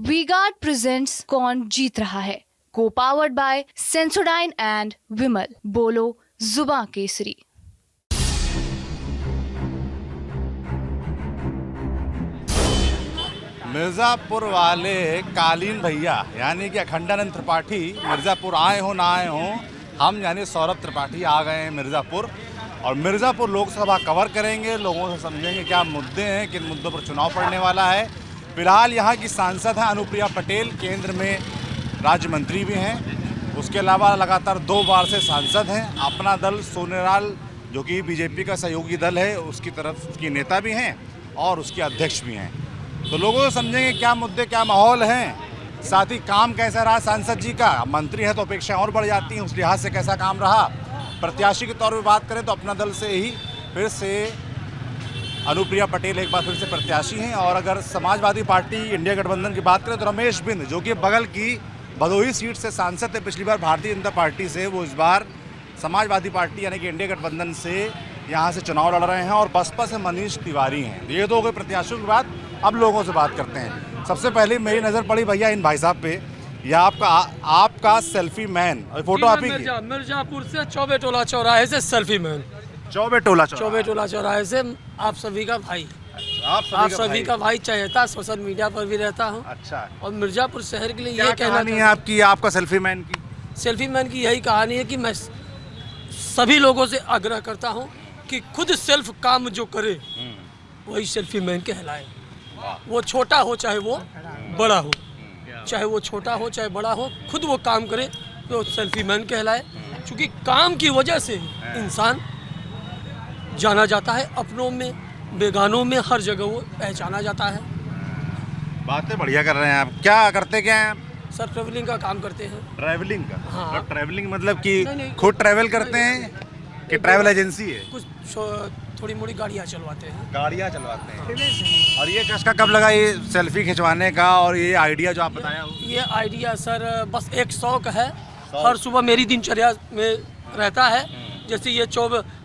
V-Guard presents कौन जीत रहा है, को पावर्ड बाय सेंसोडाइन एंड विमल। बोलो जुबां केसरी। मिर्ज़ापुर वाले कालीन भैया यानी कि अखंडानंद त्रिपाठी मिर्ज़ापुर आए हो ना आए हो, हम यानी सौरभ त्रिपाठी आ गए हैं मिर्ज़ापुर और मिर्ज़ापुर लोकसभा कवर करेंगे। लोगों से समझेंगे क्या मुद्दे हैं, किन मुद्दों पर चुनाव पड़ने वाला है। फिलहाल यहाँ की सांसद हैं अनुप्रिया पटेल, केंद्र में राज्य मंत्री भी हैं। उसके अलावा लगातार 2 बार से सांसद हैं। अपना दल सोनेराल जो कि बीजेपी का सहयोगी दल है, उसकी तरफ उसकी नेता भी हैं और उसके अध्यक्ष भी हैं। तो लोगों से समझेंगे क्या मुद्दे, क्या माहौल हैं, साथ ही काम कैसा रहा सांसद जी का। मंत्री है तो अपेक्षाएं और बढ़ जाती हैं, उस लिहाज से कैसा काम रहा। प्रत्याशी के तौर पर बात करें तो अपना दल से ही फिर से अनुप्रिया पटेल एक बार फिर से प्रत्याशी हैं। और अगर समाजवादी पार्टी इंडिया गठबंधन की बात करें तो रमेश बिंद जो कि बगल की भदोही सीट से सांसद थे पिछली बार भारतीय जनता पार्टी से, वो इस बार समाजवादी पार्टी यानी कि इंडिया गठबंधन से यहाँ से चुनाव लड़ रहे हैं। और बसपा से मनीष तिवारी हैं। ये 2 प्रत्याशियों की बात। अब लोगों से बात करते हैं। सबसे पहले मेरी नज़र पड़ी भैया इन भाई साहब पे, या आपका सेल्फी मैन फोटो आप ही की। मिर्जापुर से चौबे टोला चौराहे से सेल्फी मैन, चौबे टोला चौराहे से आप सभी का भाई, आप सभी का भाई चाहता, सोशल मीडिया पर भी रहता हूँ। अच्छा। और मिर्जापुर शहर के लिए क्या ये कहना है आपकी, आपका सेल्फी मैन की? सेल्फी मैन की यही कहानी है कि मैं सभी लोगों से आग्रह करता हूँ कि खुद सेल्फ काम जो करे वही सेल्फी मैन कहलाए। वो छोटा हो चाहे वो बड़ा हो, चाहे वो छोटा हो चाहे बड़ा हो, खुद वो काम करे तो सेल्फी मैन कहलाए। क्योंकि काम की वजह से इंसान जाना जाता है, अपनों में बेगानों में हर जगह वो पहचाना जाता है। बातें बढ़िया कर रहे हैं आप। क्या करते क्या हैं आप? सर ट्रेवलिंग का काम करते हैं। ट्रैवलिंग का? हाँ। ट्रैवलिंग मतलब कि नहीं, खुद ट्रैवल करते हैं कि ट्रैवल एजेंसी है? कुछ थोड़ी मोड़ी गाड़ियाँ चलवाते हैं। गाड़ियाँ चलवाते हैं। और ये चस्का कब लगा ये सेल्फी खिंचवाने का और ये आइडिया जो आप बताया हो? ये आइडिया सर बस एक शौक है, हर सुबह मेरी दिनचर्या में रहता है। जैसे ये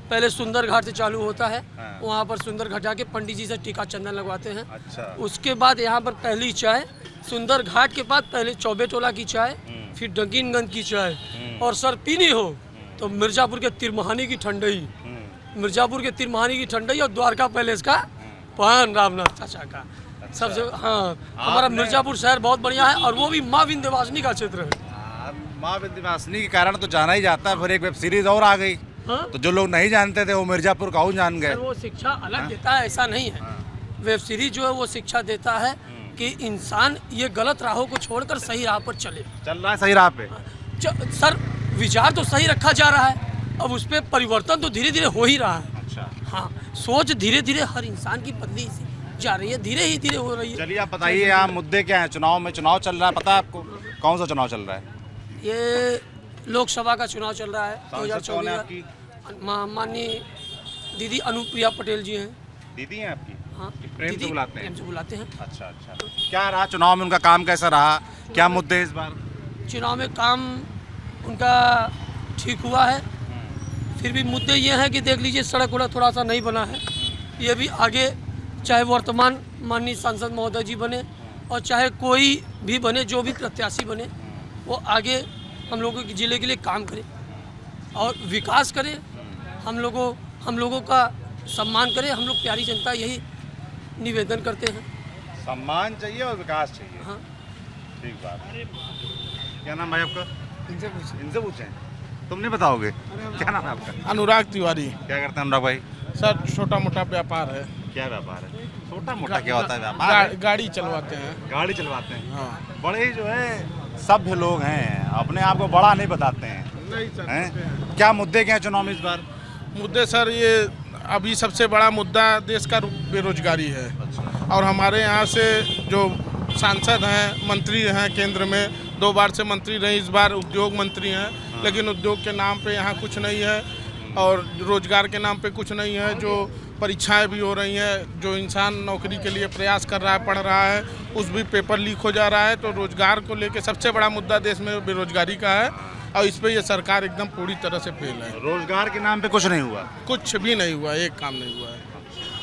पहले सुंदर घाट से चालू होता है। हाँ। वहाँ पर सुंदर घाट जाके पंडित जी से टीका चंदन लगवाते हैं। अच्छा। उसके बाद यहाँ पर पहली चाय, सुंदर घाट के बाद पहले चौबे टोला की चाय, फिर डंकीनगंज की चाय, और सर पीनी हो तो मिर्जापुर के तिरमहानी की ठंडई, मिर्जापुर के तिरमहानी की ठंडई और द्वारका पैलेस का पान रामनाथ चाचा का। सबसे हाँ, हमारा मिर्जापुर शहर बहुत बढ़िया है और वो भी माँ विंध्यवासिनी का क्षेत्र है। माँ विंध्यवासिनी के कारण तो जाना ही जाता है। फिर एक वेब सीरीज और आ गई। हाँ? तो जो लोग नहीं जानते थे वो मिर्जापुर का जान गए। वो शिक्षा अलग देता है, ऐसा नहीं है। वेब सीरीज जो है वो शिक्षा देता है कि इंसान ये गलत राहों को छोड़कर सही राह पर चले। चल रहा है सही राह पे। सर विचार तो सही रखा जा रहा है, अब उस पर परिवर्तन तो धीरे धीरे हो ही रहा है। अच्छा। हाँ, सोच धीरे धीरे हर इंसान की बदली जा रही है, धीरे ही धीरे हो रही है। चलिए आप बताइए यहाँ मुद्दे क्या हैं? चुनाव में चुनाव चल रहा है, पता है आपको? कौन सा चुनाव चल रहा है? ये लोकसभा का चुनाव चल रहा है 2024। माननीय दीदी अनुप्रिया पटेल जी हैं। दीदी हैं आपकी? हाँ, प्रेम से बुलाते हैं? प्रेम से बुलाते हैं। अच्छा अच्छा। क्या रहा चुनाव में उनका काम, कैसा रहा, क्या मुद्दे इस बार? चुनाव में काम उनका ठीक हुआ है। फिर भी मुद्दे ये हैं कि देख लीजिए सड़क वड़क थोड़ा सा नहीं बना है। ये भी आगे चाहे वर्तमान माननीय सांसद महोदय जी बने और चाहे कोई भी बने, जो भी प्रत्याशी बने, वो आगे हम लोगों के ज़िले के लिए काम करे और विकास करे। हम लोगों का सम्मान करे। हम लोग प्यारी जनता यही निवेदन करते हैं। सम्मान चाहिए और विकास चाहिए। हाँ, ठीक बात। क्या नाम भाई आपका? इनसे पूछें, तुम नहीं बताओगे? क्या नाम है आपका? अनुराग तिवारी। क्या करते हैं अनुराग भाई? सर छोटा मोटा व्यापार है। क्या व्यापार है? छोटा मोटा क्या होता है व्यापार? गाड़ी चलवाते हैं। गाड़ी चलवाते हैं। हाँ। बड़े जो है सभ्य लोग हैं, अपने आप को बड़ा नहीं बताते हैं। नहीं सर। हैं? क्या मुद्दे क्या हैं चुनाव में इस बार? मुद्दे सर ये अभी सबसे बड़ा मुद्दा देश का बेरोजगारी है। अच्छा। और हमारे यहाँ से जो सांसद हैं, मंत्री हैं, केंद्र में 2 बार से मंत्री रहे, इस बार उद्योग मंत्री हैं। हाँ। लेकिन उद्योग के नाम पे यहाँ कुछ नहीं है और रोजगार के नाम पे कुछ नहीं है। जो परीक्षाएं भी हो रही हैं, जो इंसान नौकरी के लिए प्रयास कर रहा है, पढ़ रहा है, उस भी पेपर लीक हो जा रहा है। तो रोजगार को लेके सबसे बड़ा मुद्दा देश में बेरोजगारी का है और इस पे ये सरकार एकदम पूरी तरह से फेल है। रोजगार के नाम पे कुछ नहीं हुआ? कुछ भी नहीं हुआ, एक काम नहीं हुआ है।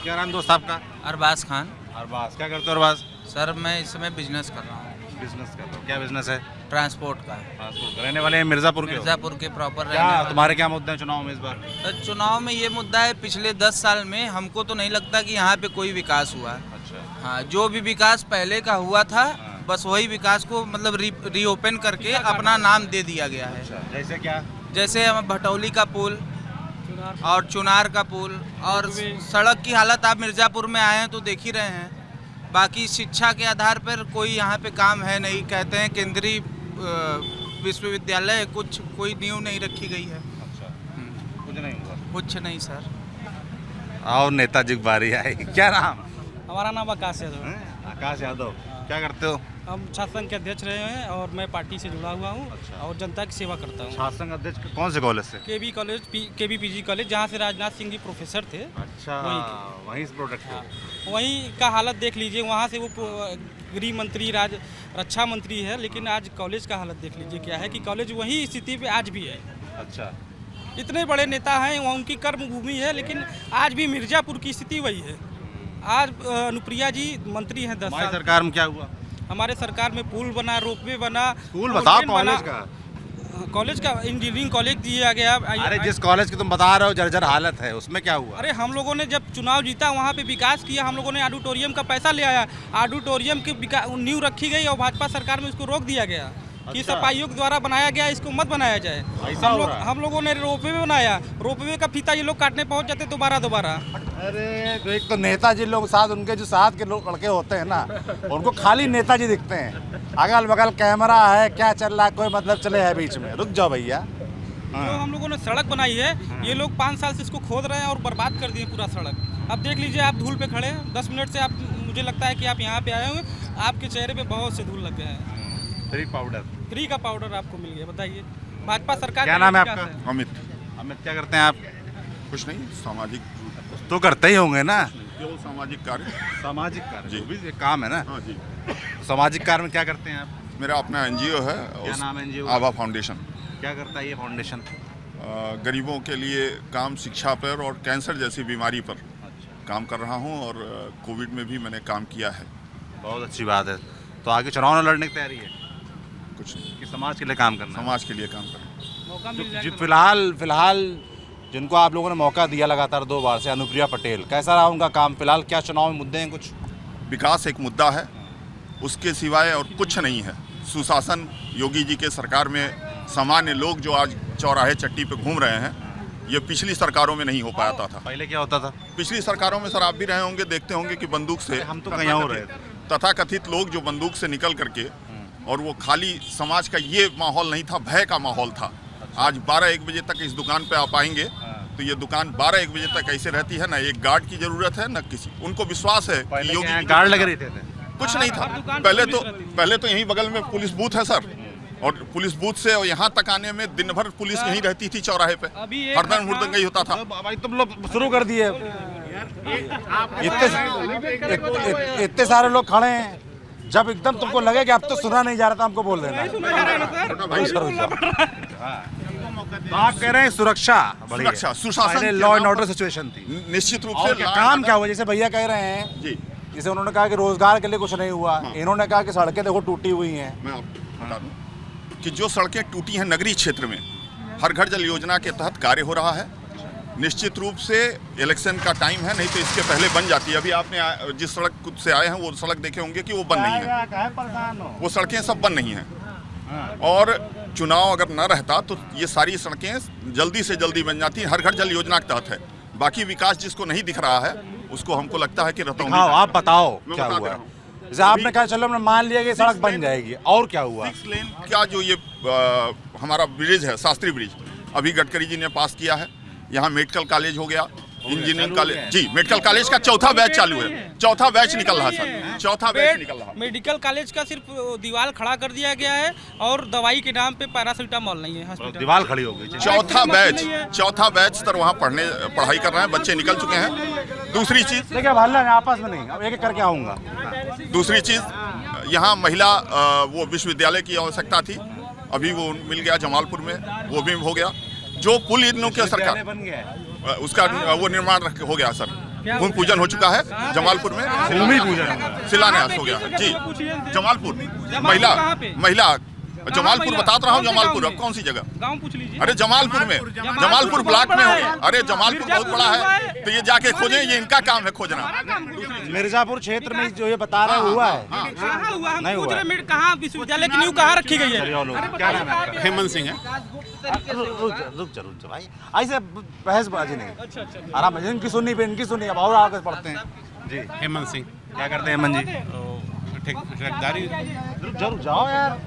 क्या नाम दोस्त आपका? अरबाज खान। अरबाज, क्या करते हो अरबाज? सर मैं इस समय बिजनेस कर रहा हूँ। बिजनेस कर रहे हो, क्या बिजनेस है? ट्रांसपोर्ट का। ट्रांसपोर्ट का। रहने वाले हैं मिर्ज़ापुर के हो? मिर्ज़ापुर के प्रॉपर रहने क्या वाले। तुम्हारे क्या मुद्दे हैं चुनाव में इस बार? तो चुनाव में ये मुद्दा है, पिछले 10 साल में हमको तो नहीं लगता कि यहाँ पे कोई विकास हुआ है। अच्छा। हाँ, जो भी विकास पहले का हुआ था बस वही विकास को मतलब रीओपन करके अपना नाम दे दिया गया है। जैसे क्या? जैसे हम भटौली का पुल और चुनार का पुल, और सड़क की हालत आप मिर्ज़ापुर में आए हैं तो देख ही रहे हैं। बाकी शिक्षा के आधार पर कोई यहाँ पे काम है नहीं। कहते हैं केंद्रीय विश्वविद्यालय, कोई नींव नहीं रखी गई है। अच्छा, कुछ नहीं हुआ? कुछ नहीं सर। और नेताजी की बारी आई। क्या नाम? हमारा नाम आकाश यादव है। आकाश यादव। क्या करते हो? हम छात्र संघ के अध्यक्ष रहे हैं और मैं पार्टी से जुड़ा हुआ हूँ। अच्छा। और जनता की सेवा करता हूँ। छात्र संघ अध्यक्ष कौन से कॉलेज से? केबी कॉलेज, केबी पीजी कॉलेज, जहाँ से राजनाथ सिंह जी प्रोफेसर थे। अच्छा, वहीं से प्रोडक्ट हाँ, वहीं का हालत देख लीजिए। वहाँ से वो गृह मंत्री, रक्षा मंत्री है, लेकिन आज कॉलेज का हालत देख लीजिए क्या है कि कॉलेज वही स्थिति पे आज भी है। अच्छा। इतने बड़े नेता हैं, वहाँ उनकी कर्मभूमि है, लेकिन आज भी मिर्ज़ापुर की स्थिति वही है। आज अनुप्रिया जी मंत्री हैं 10 साल। सरकार में क्या हुआ? हमारे सरकार में पुल बना, रोपवे बना। स्कूल बताओ कॉलेज का। कॉलेज का इंजीनियरिंग कॉलेज दिया गया। अरे जिस कॉलेज की तुम बता रहे हो जर्जर हालत है, उसमें क्या हुआ? अरे हम लोगों ने जब चुनाव जीता वहाँ पे विकास किया। हम लोगों ने ऑडिटोरियम का पैसा ले आया, ऑडिटोरियम की नींव रखी गई और भाजपा सरकार में इसको रोक दिया गया कि अच्छा। सपा आयोग द्वारा बनाया गया, इसको मत बनाया जाए। ऐसा हो रहा है? हम लोगों ने रोपवे बनाया, रोपवे का फीता ये लोग काटने पहुँच जाते दोबारा। अरे तो एक तो नेताजी लोग साथ, उनके जो साथ के लोग लड़के होते हैं ना, उनको खाली नेताजी दिखते हैं। अगल बगल कैमरा है, क्या चल रहा है कोई मतलब चले है बीच में। रुक जाओ भैया। जो हम लोगों ने सड़क बनाई है, ये लोग 5 साल से इसको खोद रहे हैं और बर्बाद कर दिए पूरा सड़क। अब देख लीजिए, आप धूल पे खड़े हैं, 10 मिनट से आप, मुझे लगता है कि आप यहाँ पे आए होंगे, आपके चेहरे पे बहुत से धूल लग गए हैं। फ्री का पाउडर आपको मिल गया। बताइए, भाजपा सरकार क्या नाम है आपका? अमित। अमित, क्या करते हैं आप? कुछ नहीं, सामाजिक तो करते ही होंगे ना। केवल सामाजिक कार्य। सामाजिक कार्य जी। जो भी एक काम है ना। हाँ जी। सामाजिक कार्य में क्या करते हैं आप? मेरा अपना एनजीओ है। क्या नाम है एनजीओ? आभा फाउंडेशन। क्या करता है ये फाउंडेशन? गरीबों के लिए काम, शिक्षा पर और कैंसर जैसी बीमारी पर काम कर रहा हूँ, और कोविड में भी मैंने काम किया है। बहुत अच्छी बात है। तो आगे चुनाव में लड़ने की तैयारी है? कुछ नहीं, कि समाज के लिए काम करना है? समाज के लिए काम करें। मौका मिल जी, जाएगा। फिलहाल जिनको आप लोगों ने मौका दिया लगातार 2 बार से, अनुप्रिया पटेल, कैसा रहा उनका काम? फिलहाल क्या चुनाव में मुद्दे हैं कुछ? विकास एक मुद्दा है, उसके सिवाय और कुछ नहीं है। सुशासन योगी जी के सरकार में सामान्य लोग जो आज चौराहे चट्टी पे घूम रहे हैं, ये पिछली सरकारों में नहीं हो पाता था। पहले क्या होता था? पिछली सरकारों में सर आप भी रहे होंगे, देखते होंगे कि बंदूक से, हम तो कहीं हो रहे थे। तथाकथित लोग जो बंदूक से निकल करके, और वो खाली समाज का ये माहौल नहीं था, भय का माहौल था। आज 12-1 बजे तक इस दुकान पे आप आएंगे तो ये दुकान 12-1 बजे तक ऐसे रहती है ना, एक गार्ड की जरूरत है न किसी, उनको विश्वास है कि योगी जी गार्ड लग रहे थे। कुछ नहीं था। हर दुकान पहले तो यहीं बगल में पुलिस बूथ है सर, और पुलिस बूथ से और यहाँ तक आने में दिन भर पुलिस यहीं रहती थी चौराहे पे, अभी एक हरदम घटना- हुड़दंग ही होता था। भाई तुम लोग शुरू कर दिए। इतने सारे लोग खड़े हैं, जब एकदम तुमको लगे कि अब तो सुना नहीं जा रहा था, हमको बोल देना। तो आप कह रहे हैं सुरक्षा बढ़ी है। सुरक्षा, सुशासन पहले के लॉ एंड नाम ऑर्डर पर- सिचुएशन थी। निश्चित रूप और से क्या काम क्या हुआ? जैसे भैया कह रहे हैं, जी, जैसे उन्होंने कहा कि रोजगार के लिए कुछ नहीं हुआ, इन्होंने कहा कि सड़कें देखो टूटी हुई हैं। मैं आपको बता दूं कि जो सड़कें टूटी हैं नगरीय क्षेत्र में, हर घर जल योजना के तहत कार्य हो रहा है। निश्चित रूप से इलेक्शन का टाइम है, नहीं तो इसके पहले बन जाती है। अभी आपने जिस सड़क से आए हैं वो सड़क देखे होंगे कि वो बन नहीं है, वो सड़कें सब बन नहीं हैं। और चुनाव अगर न रहता तो ये सारी सड़कें जल्दी से जल्दी बन जाती। हर घर जल योजना के तहत है। बाकी विकास जिसको नहीं दिख रहा है उसको हमको लगता है कि रतौंधी हाँ, आप बताओ मैं क्या बता दे हुआ? रहा हूं। जैसे आपने कहा चलो हमने मान लिया कि सड़क बन जाएगी, और क्या हुआ? 6 लेन का जो ये हमारा ब्रिज है, शास्त्री ब्रिज, अभी गडकरी जी ने पास किया है। यहाँ मेडिकल कॉलेज हो गया, इंजीनियरिंग कॉलेज, जी मेडिकल कॉलेज का 4था बैच चालू है। 4था बैच निकल रहा सर, 4था बैच निकल रहा। मेडिकल कॉलेज का सिर्फ दीवार खड़ा कर दिया गया है और दवाई के नाम पे पैरासीटामोल नहीं है हॉस्पिटल। दीवार खड़ी हो गई। चौथा बैच सर वहाँ पढ़ाई कर रहे हैं, बच्चे निकल चुके हैं। दूसरी चीज देखिए भाला आपस में नहीं, अब एक एक करके आऊंगा। दूसरी चीज यहाँ महिला वो विश्वविद्यालय की आवश्यकता थी, अभी वो मिल गया जमालपुर में, वो भी हो गया। जो पुल इन लोगों की सरकार बन गया है। उसका वो निर्माण हो गया सर। भूमि पूजन हो चुका है जमालपुर में। भूमि पूजन शिलान्यास हो गया है जी। जमालपुर महिला जमालपुर बता रहा हूँ, जमालपुर। अब कौन सी जगह? गाँव पूछ लीजिए। अरे जमालपुर में, जमालपुर ब्लॉक में हो। अरे जमालपुर बहुत बड़ा है, तो ये जाके खोजें, ये इनका काम है खोजना। मिर्जापुर क्षेत्र में जो ये बता रहे हुआ है कहाँ हुआ? हम नहीं पूछ हुआ। रहे हैं, कहाँ विश्वविद्यालय की नींव कहाँ रखी गई है? क्या नाम है आपका? हेमंत सिंह है। रुक जा भाई, ऐसे बहसबाजी नहीं। आराम से, इनकी सुनी पे इनकी सुनी, अब और आगे पढ़ते हैं जी। हेमंत सिंह क्या करते हैं हेमंत जी? ठेकेदारी जरूर जाओ यार।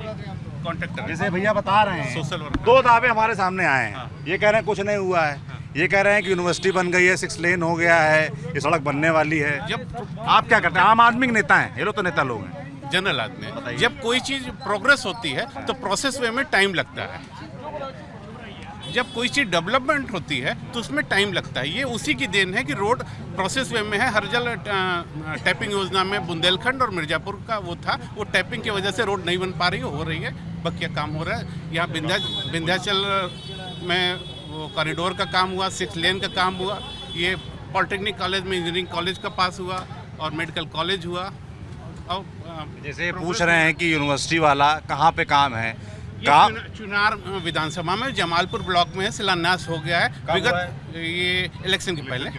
कॉन्ट्रैक्टर जैसे भैया बता रहे हैं, सोशल वर्क। दो दावे हमारे सामने आए हैं। ये कह रहे हैं कुछ नहीं हुआ है, ये कह रहे हैं कि यूनिवर्सिटी बन गई है, 6 लेन हो गया है, ये सड़क बनने वाली है। आप क्या करते हैं? आम आदमी के नेता हैं ये लोग, तो नेता लोग हैं। जनरल आदमी है। जब कोई चीज प्रोग्रेस होती है तो प्रोसेस वे में टाइम लगता है। जब कोई चीज डेवलपमेंट होती है तो उसमें टाइम लगता है। ये उसी की देन है कि रोड प्रोसेस वे में है। हरजल टैपिंग योजना में बुंदेलखंड और मिर्जापुर का वो था, वो टैपिंग की वजह से रोड नहीं बन पा रही हो रही है, बकिया काम हो रहा है। यहाँ विंध्याचल में वो कॉरिडोर का काम हुआ, 6 लेन का काम हुआ। ये पॉलिटेक्निक कॉलेज में इंजीनियरिंग कॉलेज का पास हुआ और मेडिकल कॉलेज हुआ। और जैसे पूछ रहे हैं कि यूनिवर्सिटी वाला कहाँ पे काम है? ये चुनार विधानसभा में जमालपुर ब्लॉक में शिलान्यास हो गया है विगत ये इलेक्शन के पहले।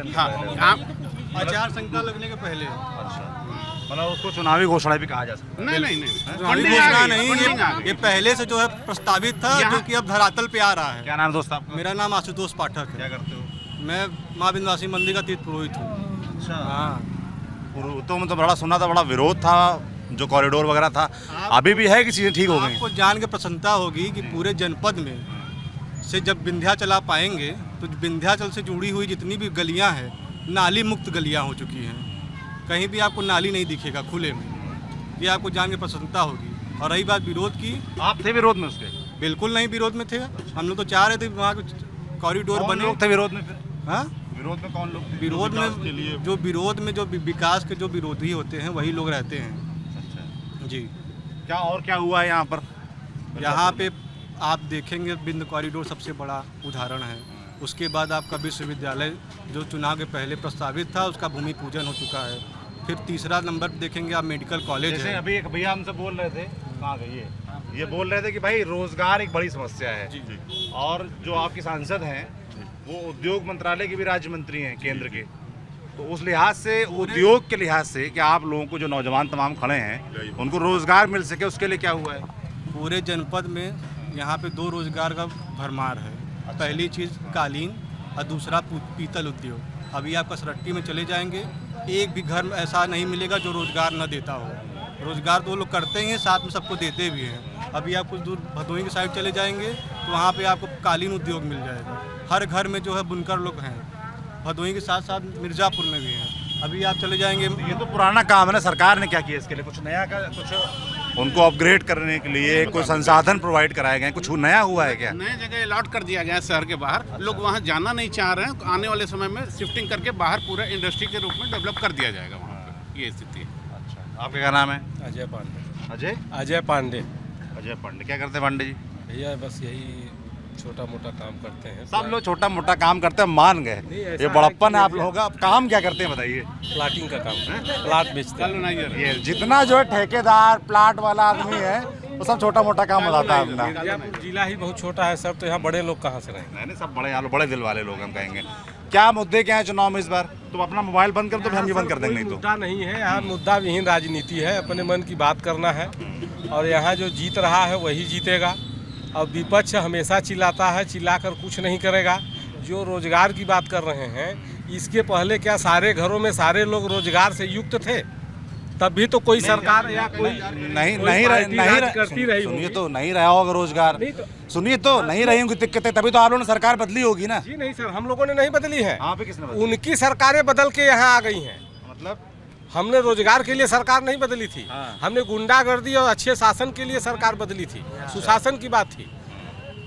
हाँ, आचार संहिता लगने के पहले। मतलब उसको चुनावी घोषणा भी कहा जा सकता है। नहीं घोषणा नहीं, ये पहले से जो है प्रस्तावित था, जो कि अब धरातल पे आ रहा है। क्या नाम दोस्त आपका? मेरा नाम आशुतोष पाठक है। क्या करते हो? मैं माँ विंध्यवासिनी मंदिर का तीर्थ पुरोहित हूँ। अच्छा। हाँ, तो मतलब बड़ा सुना था, बड़ा विरोध था जो कॉरिडोर वगैरह था। अभी भी है कि चीजें ठीक हो गई? आपको जान के प्रसन्नता होगी कि पूरे जनपद में से जब विंध्याचल आप आएंगे तो विंध्याचल से जुड़ी हुई जितनी भी गलियां हैं, नाली मुक्त गलियां हो चुकी हैं। कहीं भी आपको नाली नहीं दिखेगा खुले में। ये आपको जान के प्रसन्नता होगी। और रही बात विरोध की, आप थे विरोध में उसके? बिल्कुल नहीं विरोध में थे। हम लोग तो चाह रहे थे वहाँ कॉरिडोर बने। लोग थे विरोध में? हाँ, विरोध में कौन लोग थे? विरोध में जो विकास के जो विरोधी होते हैं वही लोग रहते हैं जी। क्या और क्या हुआ है यहाँ पर? यहाँ पे आप देखेंगे बिंद कॉरिडोर सबसे बड़ा उदाहरण है। उसके बाद आपका विश्वविद्यालय जो चुनाव के पहले प्रस्तावित था, उसका भूमि पूजन हो चुका है। फिर तीसरा नंबर देखेंगे आप मेडिकल कॉलेज जैसे है। अभी एक भैया हमसे बोल रहे थे, कहाँ गए ये बोल रहे थे कि भाई रोजगार एक बड़ी समस्या है जी। और जो आपके सांसद हैं वो उद्योग मंत्रालय के भी राज्य मंत्री हैं केंद्र के, तो उस लिहाज से, उद्योग के लिहाज से, कि आप लोगों को जो नौजवान तमाम खड़े हैं उनको रोजगार मिल सके, उसके लिए क्या हुआ है? पूरे जनपद में यहाँ पे 2 रोजगार का भरमार है। पहली चीज़ कालीन और दूसरा पीतल उद्योग। अभी आप कसरट्टी में चले जाएंगे, एक भी घर ऐसा नहीं मिलेगा जो रोजगार न देता हो। रोजगार तो वो लोग करते ही हैं, साथ में सबको देते भी हैं। अभी आप कुछ दूर भदोही की साइड चले जाएंगे तो वहाँ पे आपको कालीन उद्योग मिल जाएगा। हर घर में जो है बुनकर लोग हैं। भदोही के साथ साथ मिर्ज़ापुर में भी हैं। अभी आप चले जाएंगे। ये तो पुराना काम है ना, सरकार ने क्या किया इसके लिए? कुछ नया का, कुछ उनको अपग्रेड करने के लिए कोई संसाधन प्रोवाइड कराए गए, कुछ नया हुआ है क्या? नए जगह अलॉट कर दिया गया है शहर के बाहर। लोग वहाँ जाना नहीं चाह रहे हैं। आने वाले समय में शिफ्टिंग करके बाहर पूरा इंडस्ट्री के रूप में डेवलप कर दिया जाएगा वहाँ पर। ये स्थिति है। अच्छा, आपका क्या नाम है? अजय पांडे। अजय पांडे। अजय पांडे क्या करते हैं पांडे जी? भैया बस यही छोटा मोटा काम करते हैं। सब लोग छोटा मोटा काम करते हैं, मान गए। ये बड़प्पन है आप लोगों का। अब काम क्या करते हैं बताइए? प्लाटिंग का काम है, प्लाट बेचते हैं। ये जितना जो है ठेकेदार प्लाट वाला आदमी है वो सब छोटा मोटा काम बताता है अपना। मिर्जापुर जिला ही बहुत छोटा है सब, तो यहाँ बड़े लोग कहाँ से रहेंगे? नहीं, सब बड़े बड़े दिल वाले लोग हम कहेंगे। क्या मुद्दे क्या है चुनाव में इस बार? तो अपना मोबाइल बंद कर दो, हम ये बंद कर देंगे। नहीं तो मुद्दा नहीं है यहाँ, मुद्दा विहीन राजनीति है। अपने मन की बात करना है और यहाँ जो जीत रहा है वही जीतेगा। और विपक्ष हमेशा चिल्लाता है, चिल्लाकर कुछ नहीं करेगा। जो रोजगार की बात कर रहे हैं, इसके पहले क्या सारे घरों में सारे लोग रोजगार से युक्त थे? तब भी तो कोई सरकार या कोई नहीं करती रही। सुनिए तो नहीं रहा होगा रोजगार। सुनिए तो नहीं रही होंगी दिक्कतें, तभी तो आप लोगों ने सरकार बदली होगी ना। जी नहीं सर, हम लोगों ने नहीं बदली है। हाँ, पे किसने बदली? उनकी सरकारें बदल के यहाँ आ गई हैं। मतलब हमने रोजगार के लिए सरकार नहीं बदली थी। हाँ। हमने गुंडागर्दी और अच्छे शासन के लिए सरकार बदली थी। सुशासन की बात थी।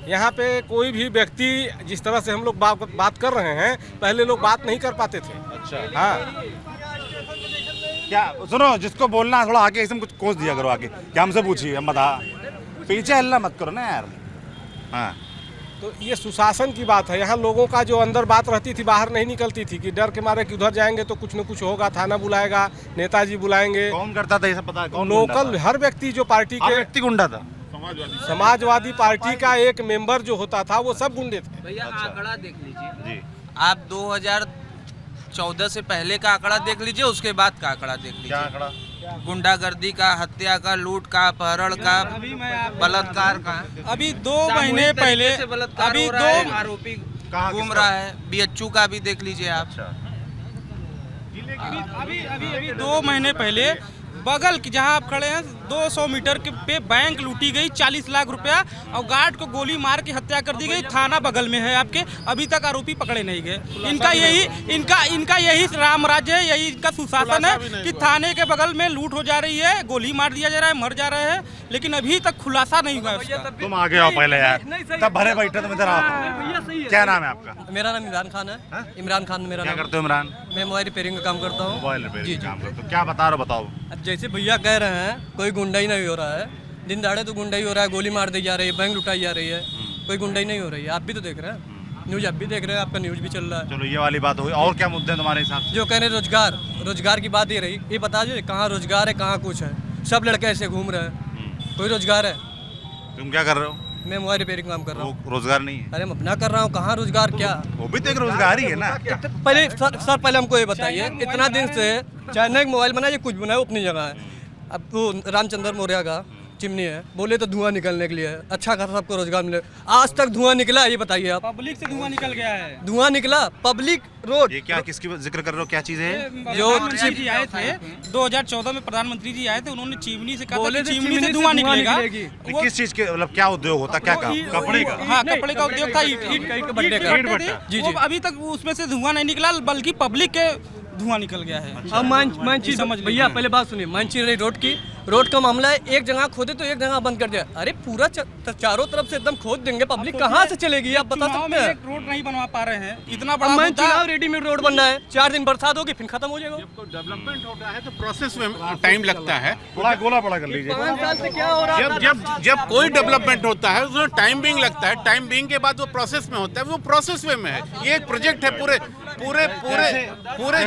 यहाँ पे कोई भी व्यक्ति जिस तरह से हम लोग बात कर रहे हैं, पहले लोग बात नहीं कर पाते थे। अच्छा, हाँ, क्या सुनो, जिसको बोलना है थोड़ा आगे एकदम कुछ कोस दिया करो आगे। क्या हमसे पूछिए, हम बता। पीछे हल्ला मत करो ना यार। हाँ, तो ये सुशासन की बात है। यहाँ लोगों का जो अंदर बात रहती थी बाहर नहीं निकलती थी कि डर के मारे कि उधर जाएंगे तो कुछ न कुछ होगा, थाना बुलाएगा, नेताजी बुलाएंगे। कौन करता था ये सब पता है? कौन लोकल हर व्यक्ति जो पार्टी के व्यक्ति गुंडा था? समाजवादी पार्टी का एक मेंबर जो होता था वो सब गुंडे थे। भैया आंकड़ा देख लीजिए जी। आप 2014 से पहले का आंकड़ा देख लीजिए, उसके बाद का आंकड़ा देख क्या लीजिए। आंकड़ा? गुंडागर्दी का, हत्या का, लूट का, अपहरण का, बलात्कार का। अभी 2 महीने पहले अभी आरोपी घूम रहा है। बीएचयू का भी देख लीजिए आप। अभी 2 महीने पहले बगल की जहां आप खड़े हैं 200 मीटर के पे बैंक लूटी गई 40 लाख रुपया और गार्ड को गोली मार के हत्या कर दी गई। थाना बगल में है आपके, अभी तक आरोपी पकड़े नहीं गए। इनका यही राम राज्य है, यही इनका सुशासन है कि थाने के बगल में लूट हो जा रही है, गोली मार दिया जा रहा है, मर जा रहे हैं, लेकिन अभी तक खुलासा नहीं हुआ उसका। तुम आगे आओ पहले यार, तब भरे बैठे तुम इधर आओ। क्या नाम है आपका? मेरा नाम इमरान खान है। इमरान खान मेरा क्या नाम। करते हो इमरान? मैं मोबाइल रिपेयरिंग का काम करता हूँ। मोबाइल रिपेयरिंग काम करते हो, क्या बता रहे हो बताओ। अब जैसे भैया कह रहे हैं कोई गुंडाई नहीं हो रहा है, दिन दहाड़े तो गुंडाई हो रहा है, गोली मार दी जा रही है, बैंक लुटाई जा रही है, कोई गुंडाई नहीं हो रही है। आप भी तो देख रहे हैं, न्यूज़ आप भी देख रहे हैं, आपका न्यूज़ भी चल रहा है। चलो ये वाली बात हुई, और क्या मुद्दे हैं तुम्हारे हिसाब से? जो कह रहे रोजगार की बात ये रही, ये बता दीजिए कहाँ रोजगार है, कहाँ कुछ है। सब लड़के ऐसे घूम रहे हैं, कोई रोजगार है? तुम क्या कर रहे हो? मैं मोबाइल रिपेयरिंग काम कर रहा हूँ। रोजगार नहीं है? अरे मैं अपना कर रहा हूँ, कहाँ रोजगार क्या? वो भी तो एक रोजगार ही है ना। पहले सर पहले हमको ये बताइए, इतना दिन से चाहे नया मोबाइल बनाए कुछ बनाए अपनी जगह है। अब वो रामचंद्र मौर्य का चिमनी है, बोले तो धुआं निकलने के लिए है, अच्छा खासा सबको रोजगार मिले। आज तक धुआं निकला है? ये बताइए आप। पब्लिक से धुआं निकल गया है। धुआं निकला पब्लिक रोड। ये क्या किसकी जिक्र कर रहे हो, क्या चीज है? जो प्रधानमंत्री जी आए थे 2014 में, प्रधानमंत्री जी आए थे, उन्होंने चिमनी से कहा था कि चिमनी से धुआं निकलेगा। किस चीज के, मतलब क्या उद्योग होता, क्या काम? कपड़े का? हाँ, कपड़े का उद्योग था, ईंट भट्टे थे। वो अभी तक उसमें से धुआं नहीं निकला, बल्कि पब्लिक के धुआं निकल गया है। अब मानची समझ भैया, पहले बात सुनिए। मानची रोड का मामला है, एक जगह खोदे तो एक जगह बंद कर दिया। अरे पूरा चारों तरफ से एकदम खोद देंगे, पब्लिक कहाँ से चलेगी? आप बता सकते हैं? रोड नहीं बनवा पा रहे हैं, इतना बड़ा मुद्दा। रेडीमेड रोड बन रहा है, 4 दिन बरसात होगी फिर खत्म हो जाएगा। डेवलपमेंट होता है तो प्रोसेस में टाइम लगता है। थोड़ा गोला पड़ा कर लीजिए। 5 साल से क्या हो रहा है? जब कोई डेवलपमेंट होता है उसमें टाइम बिंग लगता है, टाइम बिंग के बाद वो प्रोसेस में होता है, वो प्रोसेस वे में है। ये एक प्रोजेक्ट है पूरे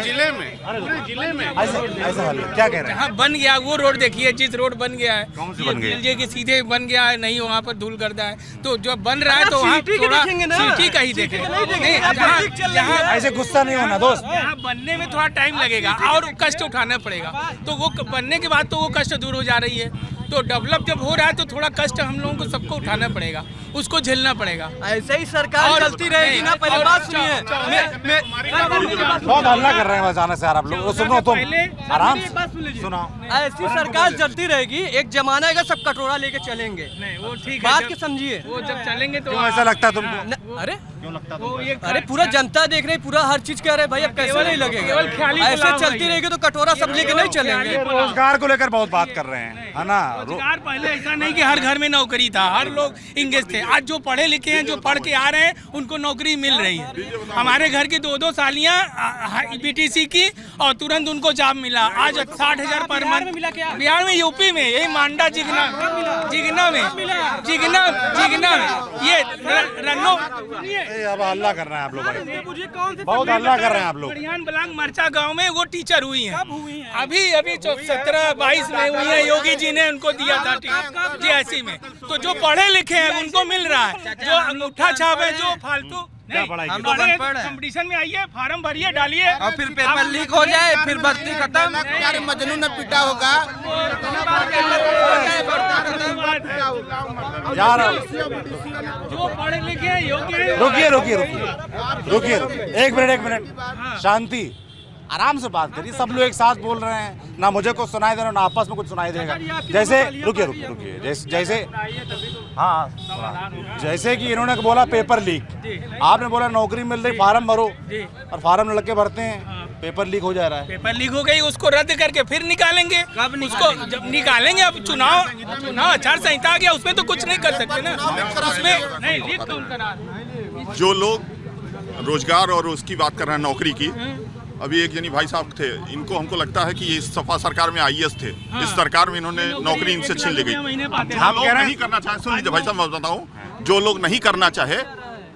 जिले में। ऐसा हाल है, क्या कह रहे हैं? हाँ, बन गया वो रोड, देखिए जिस रोड बन गया है, कौन सी बन गई? ये कि सीधे बन गया है, नहीं वहाँ पर धूल गर्दा है, तो जो बन रहा है तो वहाँ थोड़ा सिटी का ही देखेंगे। जहाँ ऐसे गुस्सा नहीं होना दोस्त। यहाँ बनने में थोड़ा टाइम लगेगा और कष्ट उठाना पड़ेगा, तो वो बनने के बाद तो वो कष्ट दूर हो जा रही है। तो डेवलप जब हो रहा है तो थोड़ा कष्ट हम लोगों को सबको उठाना पड़ेगा, उसको झेलना पड़ेगा। ऐसे ही सरकार चलती रहेगी ना। पहले बात सुनिए, बहुत हल्ला कर रहे हैं अचानक से यार आप लोग। सुनो तुम आराम से सुनाओ। ऐसी सरकार चलती रहेगी, एक जमाना आएगा सब कटोरा लेके चलेंगे। नहीं वो ठीक है, बात के समझिए। वो जब चलेंगे तो क्यों ऐसा लगता है तुमको? अरे क्यों लगता है वो तुमको? ये अरे पूरा जनता देख रही, पूरा हर चीज कह रहे भाई, अब कैसे नहीं लगेगा? ऐसे चलती रहेगी तो कटोरा सब लेके नहीं चलेंगे। रोजगार को लेकर बहुत बात कर रहे हैं, है ना? रोजगार पहले ऐसा नहीं कि हर घर में नौकरी था, हर लोग इंगेज थे। आज जो पढ़े लिखे हैं, जो पढ़ के आ रहे हैं, उनको नौकरी मिल रही है। हमारे घर की 2-2 सालियां बीटीसी की और तुरंत उनको जॉब मिला। आज 60,000 पर मंथ बिहार में, यूपी में, यही मांडा जिगना में ये रन्नो। अब हल्ला कर रहे हैं आप लोग भाई, बहुत हल्ला कर रहे हैं आप लोग। बलांग मरचा गांव में वो टीचर हुई हैं, अभी 17-22 में हुई है। योगी जी ने उनको दिया था GIC में। तो जो पढ़े लिखे हैं उनको मिल रहा है, जो अंगूठा छाप है, जो फालतू कंपटीशन में आइए, फार्म भरिए, डालिए और फिर पेपर लीक हो जाए, फिर भर्ती खत्म। यार मजनू न पिटा होगा यार। जो पढ़े लिखे योग्य। रुकिए, एक मिनट शांति, आराम से बात करिए। सब लोग एक साथ बोल रहे हैं, ना मुझे कुछ सुनाई दे रहा, ना आपस में कुछ सुनाई देगा। जैसे रुकिए, जैसे हाँ, जैसे कि इन्होंने बोला पेपर लीक, आपने बोला नौकरी मिल रही, फार्म भरो, और फार्म लड़के भरते हैं, पेपर लीक हो जा रहा है। पेपर लीक हो गई, उसको रद्द करके फिर निकालेंगे। उसको जब निकालेंगे, अब चुनाव आचार संहिता आ गया, उसमें तो कुछ नहीं कर सकते ना। उसमें नहीं लीक कौन करा? जो लोग रोजगार और उसकी बात कर रहे हैं, नौकरी की, अभी एक जनी भाई साहब थे, इनको हमको लगता है कि ये सपा सरकार में IAS थे। इस सरकार में इन्होंने नौकरी इनसे छीन ली गई। हम नहीं करना चाहते। सुन लीजिए भाई साहब, मैं बताऊँ, जो लोग नहीं करना चाहे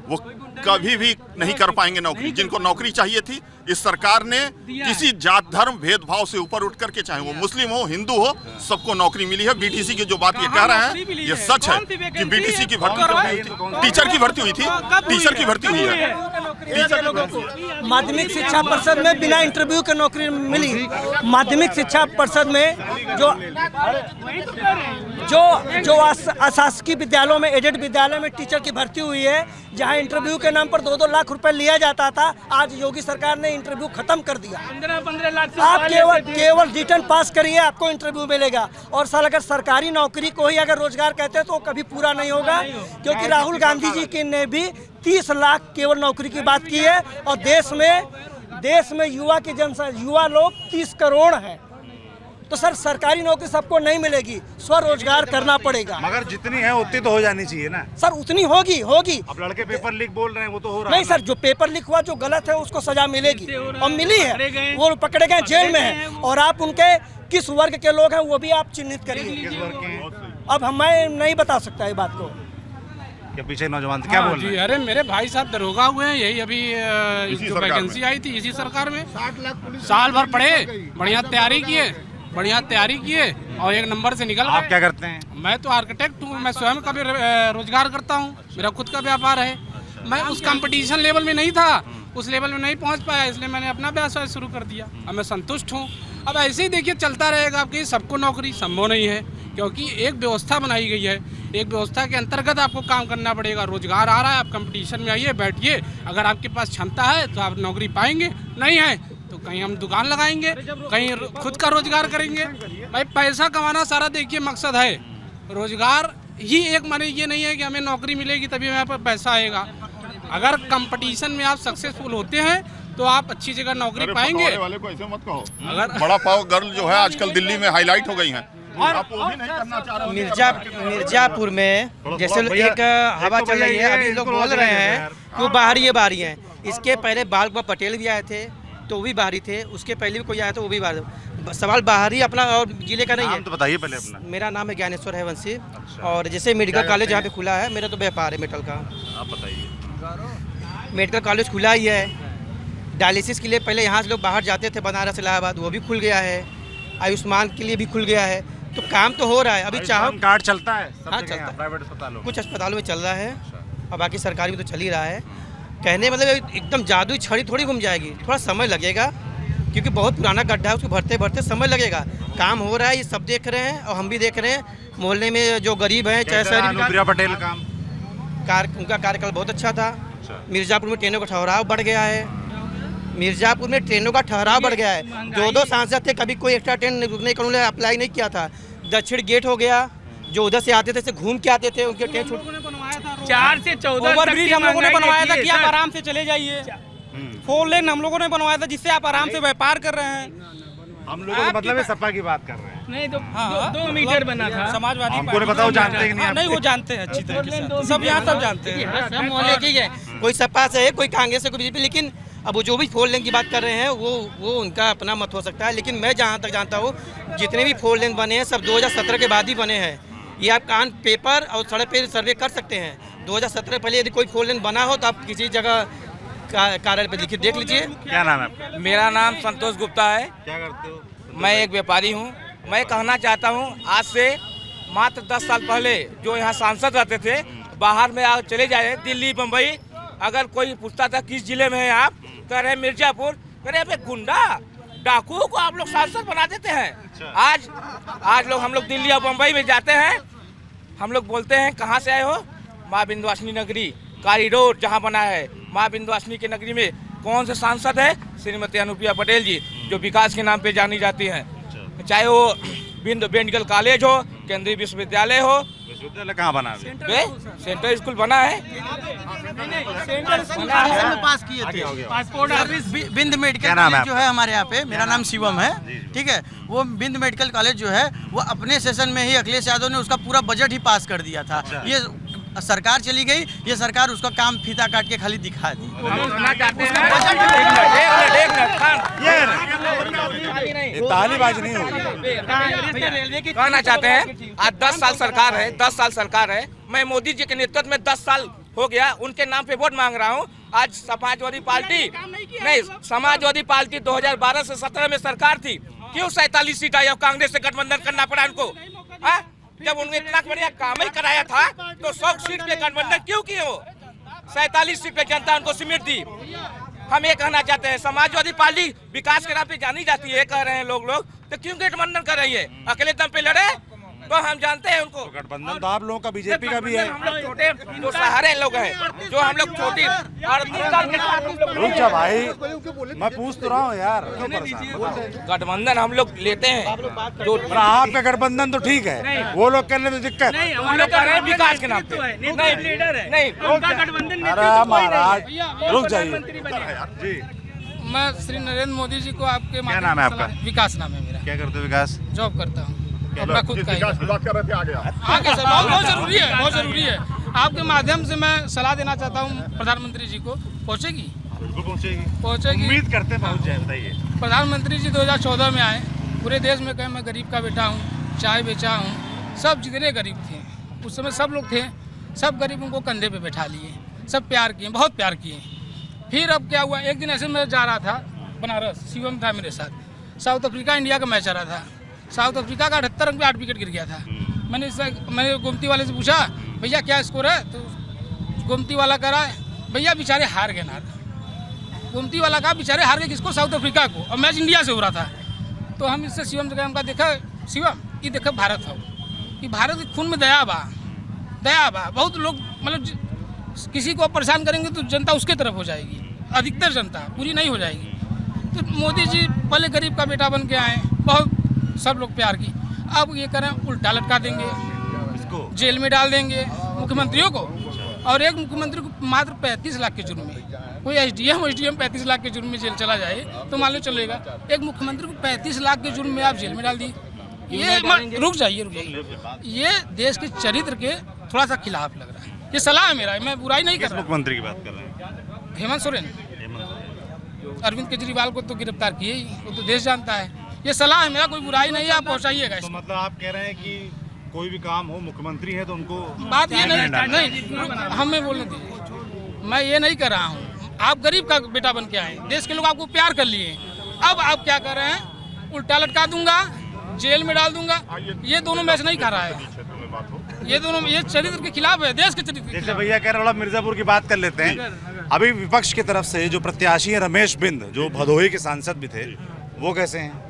वो कभी भी नहीं कर पाएंगे नौकरी। जिनको नौकरी चाहिए थी, इस सरकार ने किसी जात धर्म भेदभाव से ऊपर उठ करके, चाहे वो मुस्लिम हो हिंदू हो, सबको नौकरी मिली है। बीटीसी की जो बात ये कह रहे हैं ये सच है कि बीटीसी की भर्ती हुई थी, टीचर की भर्ती हुई थी, टीचर की भर्ती हुई है। टीचर की भर्ती माध्यमिक शिक्षा परिषद में बिना इंटरव्यू के नौकरी मिली। माध्यमिक शिक्षा परिषद में जो अशासकीय विद्यालयों में, एडेड विद्यालय में टीचर की भर्ती हुई है, जहां इंटरव्यू के नाम पर 2-2 लाख रुपए लिया जाता था, आज योगी सरकार ने इंटरव्यू खत्म कर दिया। 15 लाख आप केवल रिटर्न पास करिए, आपको इंटरव्यू मिलेगा। और साल अगर सरकारी नौकरी को ही अगर रोजगार कहते हैं तो कभी पूरा नहीं होगा, क्योंकि राहुल गांधी जी की ने भी 30 लाख केवल नौकरी की बात की है। और देश में युवा लोग 30 करोड़ हैं। तो सर सरकारी नौकरी सबको नहीं मिलेगी, स्वरोजगार करना पड़ेगा। मगर जितनी है उतनी तो हो जानी चाहिए ना सर, उतनी होगी। अब लड़के पेपर लीक बोल रहे हैं, वो तो हो रहा नहीं सर, जो पेपर लीक हुआ जो गलत है उसको सजा मिलेगी और मिली है। वो पकड़े गए, जेल में है। और आप उनके किस वर्ग के लोग हैं वो भी आप चिन्हित करिए। अब मैं नहीं बता सकता ये बात को के पीछे नौजवान क्या बोल रहे हैं? अरे मेरे भाई साहब दरोगा हुए हैं, यही अभी जो वैकेंसी आई थी इसी सरकार में। 60 लाख साल भर पढ़े, बढ़िया तैयारी किए और एक नंबर से निकल। आप क्या करते हैं? मैं तो आर्किटेक्ट हूँ, मैं स्वयं का भी रोजगार करता हूँ, मेरा खुद का व्यापार है। मैं उस कंपटीशन लेवल में नहीं था, उस लेवल में नहीं पहुँच पाया, इसलिए मैंने अपना व्यवसाय शुरू कर दिया। अब मैं संतुष्ट हूँ। अब ऐसे ही देखिए चलता रहेगा। आपकी सबको नौकरी संभव नहीं है, क्योंकि एक व्यवस्था बनाई गई है। एक व्यवस्था के अंतर्गत आपको काम करना पड़ेगा। रोजगार आ रहा है, आप कंपटीशन में आइए, बैठिए। अगर आपके पास क्षमता है तो आप नौकरी पाएंगे, नहीं है तो कहीं हम दुकान लगाएंगे, कहीं खुद का रोजगार करेंगे। भाई पैसा कमाना सारा देखिए मकसद है। रोजगार ही एक माने ये नहीं है कि हमें नौकरी मिलेगी तभी हमारे पास पैसा आएगा। अगर कंपटीशन में आप सक्सेसफुल होते हैं तो आप अच्छी जगह नौकरी पाएंगे। वाले को ऐसे मत कहो। अगर बड़ा पाव गर्ल जो है आजकल दिल्ली में हाईलाइट हो गई हैं, और आप वो भी नहीं करना चाह रहे। मिर्जापुर में जैसे एक हवा चल रही है, अभी लोग बोल रहे हैं कि वो बाहरी हैं। इसके पहले बाल पटेल भी आए थे तो वो भी बाहरी थे, उसके पहले भी कोई आया तो वो भी बाहरी। सवाल बाहरी अपना और जिले का नहीं है। तो बताइए पहले अपना। मेरा नाम है ज्ञानेश्वर है वंशी। और जैसे मेडिकल कॉलेज यहाँ पे खुला है, मेरा तो व्यापार है मेटल का। आप बताइए। मेडिकल कॉलेज खुला ही है। डायलिसिस के लिए पहले यहाँ से लोग बाहर जाते थे, बनारस इलाहाबाद, वो भी खुल गया है। आयुष्मान के लिए भी खुल गया है। तो काम तो हो रहा है। अभी चाहो कार्ड चलता है? हाँ चलता है, प्राइवेट अस्पतालों, कुछ अस्पतालों में चल रहा है और बाकी सरकारी में तो चल ही रहा है। कहने मतलब एकदम जादुई छड़ी थोड़ी घूम जाएगी, थोड़ा समय लगेगा, क्योंकि बहुत पुराना गड्ढा है, उसको भरते समय लगेगा। काम हो रहा है, ये सब देख रहे हैं और हम भी देख रहे हैं। मोहल्ले में जो गरीब हैं, चाहे अनुप्रिया पटेल काम उनका कार्यकाल बहुत अच्छा था। मिर्ज़ापुर में ट्रेनों का ठहराव बढ़ गया है। मिर्ज़ापुर में ट्रेनों का ठहराव बढ़ गया है। 2-2 सांसद थे, कभी कोई एक्स्ट्रा ट्रेन रुकने का उन्होंने अप्लाई नहीं किया था। दक्षिण गेट हो गया, जो उधर से आते थे घूम के आते थे, उनके ट्रेन छूट। 4 से 14 ओवरब्रिज हम लोगों ने बनवाया था कि आप आराम से चले जाइए। 4 लेन हम लोगों ने बनवाया था जिससे आप आराम से व्यापार कर रहे हैं। हम लोगों को मतलब सपा की बात कर रहे हैं। नहीं तो 2 मीटर बना था। समाजवादी हमको नहीं पता, वो जानते कि नहीं? नहीं, वो जानते हैं अच्छी तरीके से, सब यहाँ सब जानते हैं। सब मोहल्ले की है, कोई सपा से है, कोई कांग्रेस से, कोई बीजेपी। लेकिन अब वो जो भी 4 लेन की बात कर रहे हैं वो उनका अपना मत हो सकता है। लेकिन मैं जहाँ तक जानता हूँ, जितने भी 4 लेन बने हैं सब 2017 के बाद ही बने हैं। ये आप कान पेपर और सड़क पे सर्वे कर सकते हैं। 2017 पहले यदि कोई 4 लेन बना हो तो आप किसी जगह कार्यालय पे लिखिए, देख लीजिए। क्या नाम है आपका? मेरा नाम संतोष गुप्ता है। क्या करते हो? मैं एक व्यापारी हूँ। मैं कहना चाहता हूँ, आज से मात्र 10 साल पहले जो यहाँ सांसद रहते थे, बाहर में चले जाए दिल्ली बम्बई, अगर कोई पूछता था किस जिले में है आप, कह रहे मिर्जापुर, कह रहे गुंडा डाकुओं को आप लोग सांसद बना देते हैं। आज लोग हम लोग दिल्ली और बम्बई में जाते हैं, हम लोग बोलते हैं कहाँ से आए हो? माँ विंध्यवासिनी नगरी, कॉरिडोर जहाँ बना है माँ विंध्यवासिनी की नगरी में कौन से सांसद है? श्रीमती अनुप्रिया पटेल जी, जो विकास के नाम पे जानी जाती हैं। चाहे वो मेडिकल कॉलेज हो, केंद्रीय विश्वविद्यालय हो। विश्वविद्यालय कहाँ बना है? सेंट्रल स्कूल बना है। पास किए थे। पासपोर्ट ऑफिस बिंद मेडिकल कॉलेज जो है हमारे यहाँ पे, मेरा नाम शिवम है, ठीक है। वो बिंद मेडिकल कॉलेज जो है वो अपने सेशन में ही अखिलेश यादव ने उसका पूरा बजट ही पास कर दिया था। ये सरकार चली गई, ये सरकार उसका काम फीता काट के खाली दिखा दी। तालीबाजी नहीं होगी। कहना चाहते हैं आज 10 साल सरकार है, 10 साल सरकार है। मैं मोदी जी के नेतृत्व में 10 साल हो गया, उनके नाम पे वोट मांग रहा हूँ। आज समाजवादी पार्टी नहीं, समाजवादी पार्टी 2012 से 17 में सरकार थी, क्यों 47 सीट आई और कांग्रेस से गठबंधन करना पड़ा उनको? जब उन्होंने इतना बढ़िया काम ही कराया था तो 100 सीट पे गठबंधन क्यों किए हो? 47 सीट पे जनता उनको सिमट दी। हम ये कहना चाहते हैं समाजवादी पार्टी विकास के नाम पे जानी जाती है, कह रहे हैं लोग तो क्यों गठबंधन कर रही है? अकेले दम पे लड़े तो हम जानते हैं उनको। गठबंधन तो आप लोगों का बीजेपी का भी है। हम लोग छोटे जो सहारे लोग हैं, जो हम लोग छोटी और रुक जा भाई, मैं पूछ तो रहा हूँ यार, क्यों परेशान? गठबंधन हम लोग लेते हैं जो आपका गठबंधन तो ठीक है, वो लोग करने में दिक्कत। हम लोग कर रहे हैं विकास के नाम पे। नहीं, अरे महाराज रुक जाइए जी। मैं श्री नरेंद्र मोदी जी को आपके क्या नाम है आपका? विकास नाम है मेरा। क्या करते हो विकास? जॉब करता हूँ अपना खुद का। आगे सर बहुत जरूरी है, बहुत जरूरी है। आपके माध्यम से मैं सलाह देना चाहता हूँ प्रधानमंत्री जी को। पहुँचेगी? बिल्कुल पहुँचेगी, पहुँचेगी। उम्मीद करते हैं पहुँच जाए। बताइए। प्रधानमंत्री जी 2014 में आए, पूरे देश में कहे मैं गरीब का बेटा हूँ, चाय बेचा हूँ। सब जितने गरीब थे उस समय सब लोग थे, सब गरीबों को कंधे पे बैठा लिए, सब प्यार किए, बहुत प्यार किए। फिर अब क्या हुआ, एक दिन ऐसे मैं जा रहा था बनारस, शिवम था मेरे साथ, साउथ अफ्रीका इंडिया का मैच आ रहा था। साउथ अफ्रीका का 78 रन पे 8 विकेट गिर गया था। मैंने गोमती वाले से पूछा भैया क्या स्कोर है, तो गोमती वाला कह रहा है भैया बेचारे हार गए ना। गोमती वाला कहा बेचारे हार गए किसको? साउथ अफ्रीका को, और मैच इंडिया से हो रहा था। तो हम इससे शिवम से हमका देखा, शिवम ये देखा भारत हो, कि भारत के खून में दया बा, दया बा। बहुत लोग मतलब किसी को परेशान करेंगे तो जनता उसके तरफ हो जाएगी, अधिकतर जनता, पूरी नहीं हो जाएगी। तो मोदी जी पहले गरीब का बेटा बन के आए, बहुत सब लोग प्यार की। अब ये करें उल्टा लटका देंगे, जेल में डाल देंगे मुख्यमंत्रियों को, और एक मुख्यमंत्री को मात्र 35 लाख के जुर्म में। कोई एसडीएम 35 लाख के जुर्म में जेल चला जाए तो मान लो चलेगा। एक मुख्यमंत्री को 35 लाख के जुर्म में आप जेल में डाल दिए। ये रुक जाइए, ये देश के चरित्र के थोड़ा सा खिलाफ लग रहा है। ये सलाह है मेरा, मैं बुराई नहीं कर रहा। मुख्यमंत्री की बात कर रहे हैं? हेमंत सोरेन। अरविंद केजरीवाल को तो गिरफ्तार किए ही, वो तो देश जानता है। ये सलाह है मेरा, कोई बुराई नहीं है, आप पहुंचाइएगा। तो मतलब आप कह रहे हैं कि कोई भी काम हो, मुख्यमंत्री है तो उनको बात ये नहीं, हमें बोलने दीजिए। मैं ये नहीं कर रहा हूँ, आप गरीब का बेटा बन के आए, देश के लोग आपको प्यार कर लिए। अब आप क्या कर रहे हैं? उल्टा लटका दूंगा, जेल में डाल दूंगा। ये दोनों मैच नहीं खा रहा है, ये दोनों ये चरित्र के खिलाफ है, देश के चरित्र। जैसे भैया कह रहे, मिर्जापुर की बात कर लेते हैं। अभी विपक्ष की तरफ से जो प्रत्याशी है रमेश बिंद, जो भदोही के सांसद भी थे, वो कैसे हैं?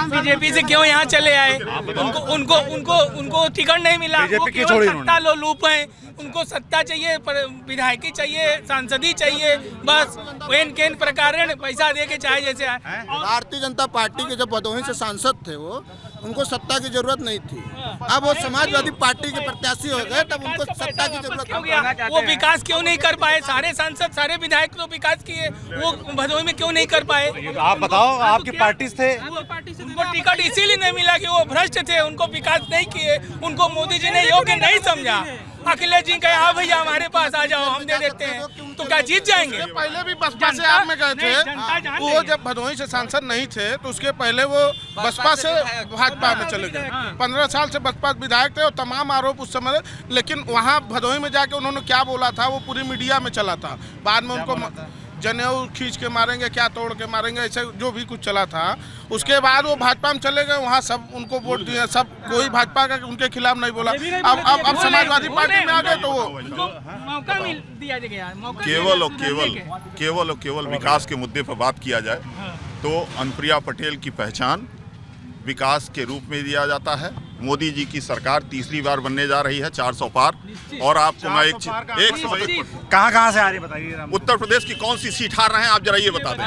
बीजेपी से क्यों यहाँ चले आए? उनको टिकट नहीं मिला, वो केवल सत्ता लोलुप हैं। उनको सत्ता चाहिए, विधायकी चाहिए, सांसदी चाहिए, बस वेन केन प्रकार पैसा दे के चाहे जैसे आए। भारतीय जनता पार्टी के जब भदोही से सांसद थे वो, उनको सत्ता की जरूरत नहीं थी। अब वो समाजवादी पार्टी के प्रत्याशी हो गए, तब उनको सत्ता की जरूरत। वो विकास क्यों नहीं कर पाए? सारे सांसद, सारे विधायक तो विकास किए, वो भदोही में क्यों नहीं कर पाए? आप बताओ, आपकी पार्टी थे। उनको टिकट इसीलिए नहीं मिला कि वो भ्रष्ट थे, उनको विकास नहीं किए, उनको मोदी जी ने योग्य नहीं समझा। अखिलेश जी कहे हाँ भैया हमारे पास आ जाओ, हम दे देते हैं, तो क्या जीत जाएंगे? पहले भी बसपा से आप में गए थे, वो जब भदोही से सांसद नहीं थे तो उसके पहले वो बसपा से भाजपा में चले गए। 15 साल से बसपा विधायक थे और तमाम आरोप उस समय, लेकिन वहाँ भदोही में जाके उन्होंने क्या बोला था वो पूरी मीडिया में चला था। बाद में उनको जनेऊ खींच के मारेंगे, क्या तोड़ के मारेंगे, ऐसे जो भी कुछ चला था। उसके बाद वो भाजपा में चले गए, वहाँ सब उनको वोट दिए, सब कोई भाजपा का उनके खिलाफ नहीं बोला। अब समाजवादी पार्टी में आ गए तो वो मौका दिया गया। केवल विकास के मुद्दे पर बात किया जाए तो अनुप्रिया पटेल की पहचान विकास के रूप में दिया जाता है। मोदी जी की सरकार तीसरी बार बनने जा रही है, 400 पार। और आपको मैं एक कहाँ से आ रही है बताइए? उत्तर प्रदेश की कौन सी सीट हार रहे हैं आप जरा ये बता दें।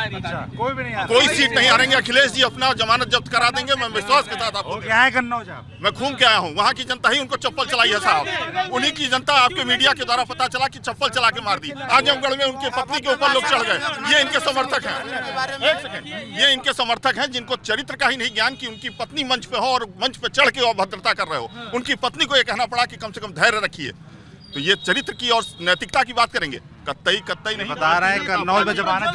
कोई भी नहीं आ कोई सीट नहीं हारेंगे। अखिलेश जी अपना जमानत जब्त करा देंगे, मैं विश्वास के साथ आपको क्या है कन्नौज? मैं घूम के आया हूँ, वहाँ की जनता ही उनको चप्पल चलाई है साहब। उन्हीं की जनता आपके मीडिया के द्वारा पता चला कि चप्पल चला के मार दी। आजमगढ़ में उनकी पत्नी के ऊपर लोग चढ़ गए। ये इनके समर्थक हैं, ये इनके समर्थक हैं जिनको चरित्र का ही नहीं ज्ञान कि उनकी पत्नी मंच पे हो और मंच पे चढ़ के अभद्रता कर रहे हो। उनकी पत्नी को ये कहना पड़ा कि कम से कम धैर्य रखिए। तो ये चरित्र की और नैतिकता की बात करेंगे, कतई नहीं बता रहे हैं कन्नौज में जमानत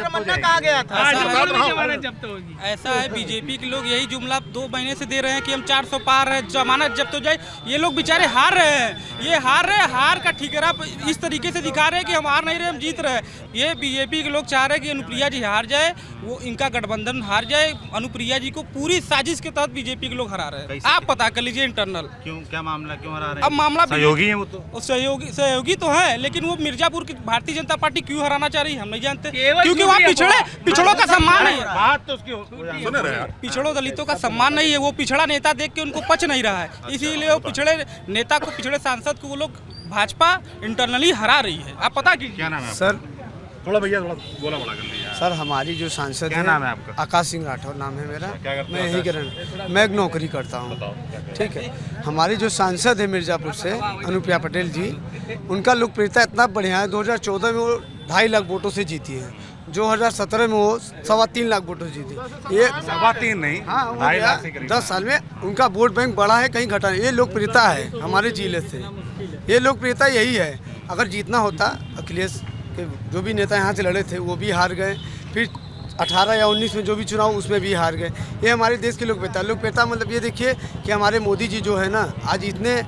जब्त हो जाएगी। ऐसा है, बीजेपी के लोग यही जुमला 2 महीने से दे रहे हैं कि हम 400 पार है, जमानत जब्त हो जाए। ये लोग बेचारे हार रहे हैं, ये हार रहे हैं, हार का ठिकाना इस तरीके से दिखा रहे हैं कि हम हार नहीं रहे, हम जीत रहे हैं। ये बीजेपी के लोग चाह रहे हैं कि अनुप्रिया जी हार जाए, वो इनका गठबंधन हार जाए। अनुप्रिया जी को पूरी साजिश के तहत बीजेपी के लोग हरा रहे हैं। आप पता कर लीजिए इंटरनल क्यों, क्या मामला, क्यों हरा रहे हैं? अब मामला सहयोगी है वो तो, सहयोगी तो है, लेकिन वो मिर्जापुर की भारतीय जनता पार्टी क्यों हराना चाह रही है हम नहीं जानते, क्योंकि वहाँ पिछड़ों का सम्मान नहीं है। बात तो उसकी सुने रहे हैं, पिछड़ों दलितों का सम्मान नहीं है। वो पिछड़ा नेता देख के उनको पच नहीं रहा है, इसीलिए वो पिछड़े नेता को, पिछड़े सांसद को वो लोग भाजपा इंटरनली हरा रही है। आप पता कीजिए। क्या नाम है सर? थोड़ा भैया थोड़ा बोला कर लीजिए। सर हमारी जो सांसद क्या नाम है आपका? आकाश सिंह राठौर नाम है मेरा। क्या करते मैं हो यहीं के मैं एक नौकरी करता हूँ। ठीक है, हमारी जो सांसद है मिर्ज़ापुर से अनुप्रिया पटेल जी, उनका लोकप्रियता इतना बढ़िया है। 2014 में वो 2.5 लाख वोटों से जीती है, 2017 में वो 3.25 लाख वोटों से जीती। ये 3.25 नहीं, हाँ, 2.5 लाख से करीब। 10 साल में उनका वोट बैंक बढ़ा है, कहीं घटा नहीं। ये लोकप्रियता है हमारे जिले से, ये लोकप्रियता यही है। अगर जीतना होता, अखिलेश के जो भी नेता यहाँ से लड़े थे वो भी हार गए, फिर 18 या 19 में जो भी चुनाव उसमें भी हार गए। ये हमारे देश की लोकप्रियता मतलब ये देखिए कि हमारे मोदी जी जो है ना, आज इतने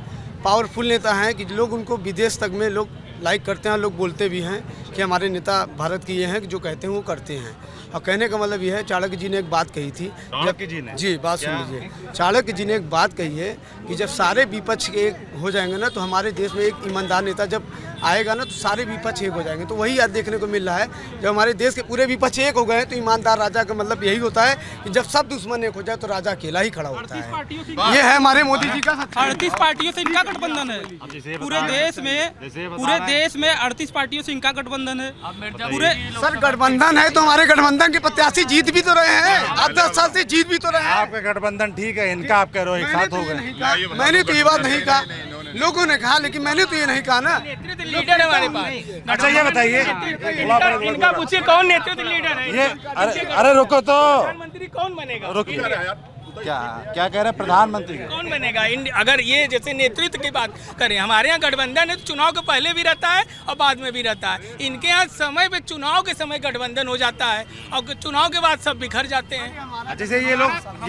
पावरफुल नेता हैं कि लोग उनको विदेश तक में लोग लाइक करते हैं, लोग बोलते भी हैं कि हमारे नेता भारत के ये हैं कि जो कहते हैं वो करते हैं। और कहने का मतलब ये है, चाणक्य जी ने एक बात कही थी, जी बात सुन लीजिए। चाणक्य जी ने एक बात कही है कि जब सारे विपक्ष एक हो जाएंगे ना, तो हमारे देश में एक ईमानदार नेता जब आएगा ना, तो सारे विपक्ष एक हो जाएंगे। तो वही आज देखने को मिल रहा है, जब हमारे देश के पूरे विपक्ष एक हो गए तो ईमानदार राजा का मतलब यही होता है कि जब सब दुश्मन एक हो जाए तो राजा अकेला ही खड़ा होता है। ये है हमारे मोदी जी का। 38 पार्टियों से इनका गठबंधन है पूरे देश में 38 पार्टियों से इनका गठबंधन है पूरे। सर गठबंधन है तो हमारे गठबंधन के प्रत्याशी जीत भी तो रहे हैं, आप 10 साल से जीत भी तो रहे हैं। आपका गठबंधन ठीक है, इनका आप कह रहे हो एक साथ हो गए। मैंने तो ये बात नहीं कहा, लोगों ने कहा, लेकिन मैंने तो ये नहीं कहा ना। लीडर है हमारे पास। अच्छा ये बताइए, इनका पूछिए कौन नेतृत्व लीडर है ये अरे रुको तो, प्रधानमंत्री कौन बनेगा? रुकिए, क्या कह रहे हैं प्रधानमंत्री कौन बनेगा? अगर ये जैसे नेतृत्व की बात करें, हमारे यहाँ गठबंधन है तो चुनाव के पहले भी रहता है और बाद में भी रहता है। इनके यहाँ समय पे चुनाव के समय गठबंधन हो जाता है और चुनाव के बाद सब बिखर जाते हैं। जैसे ये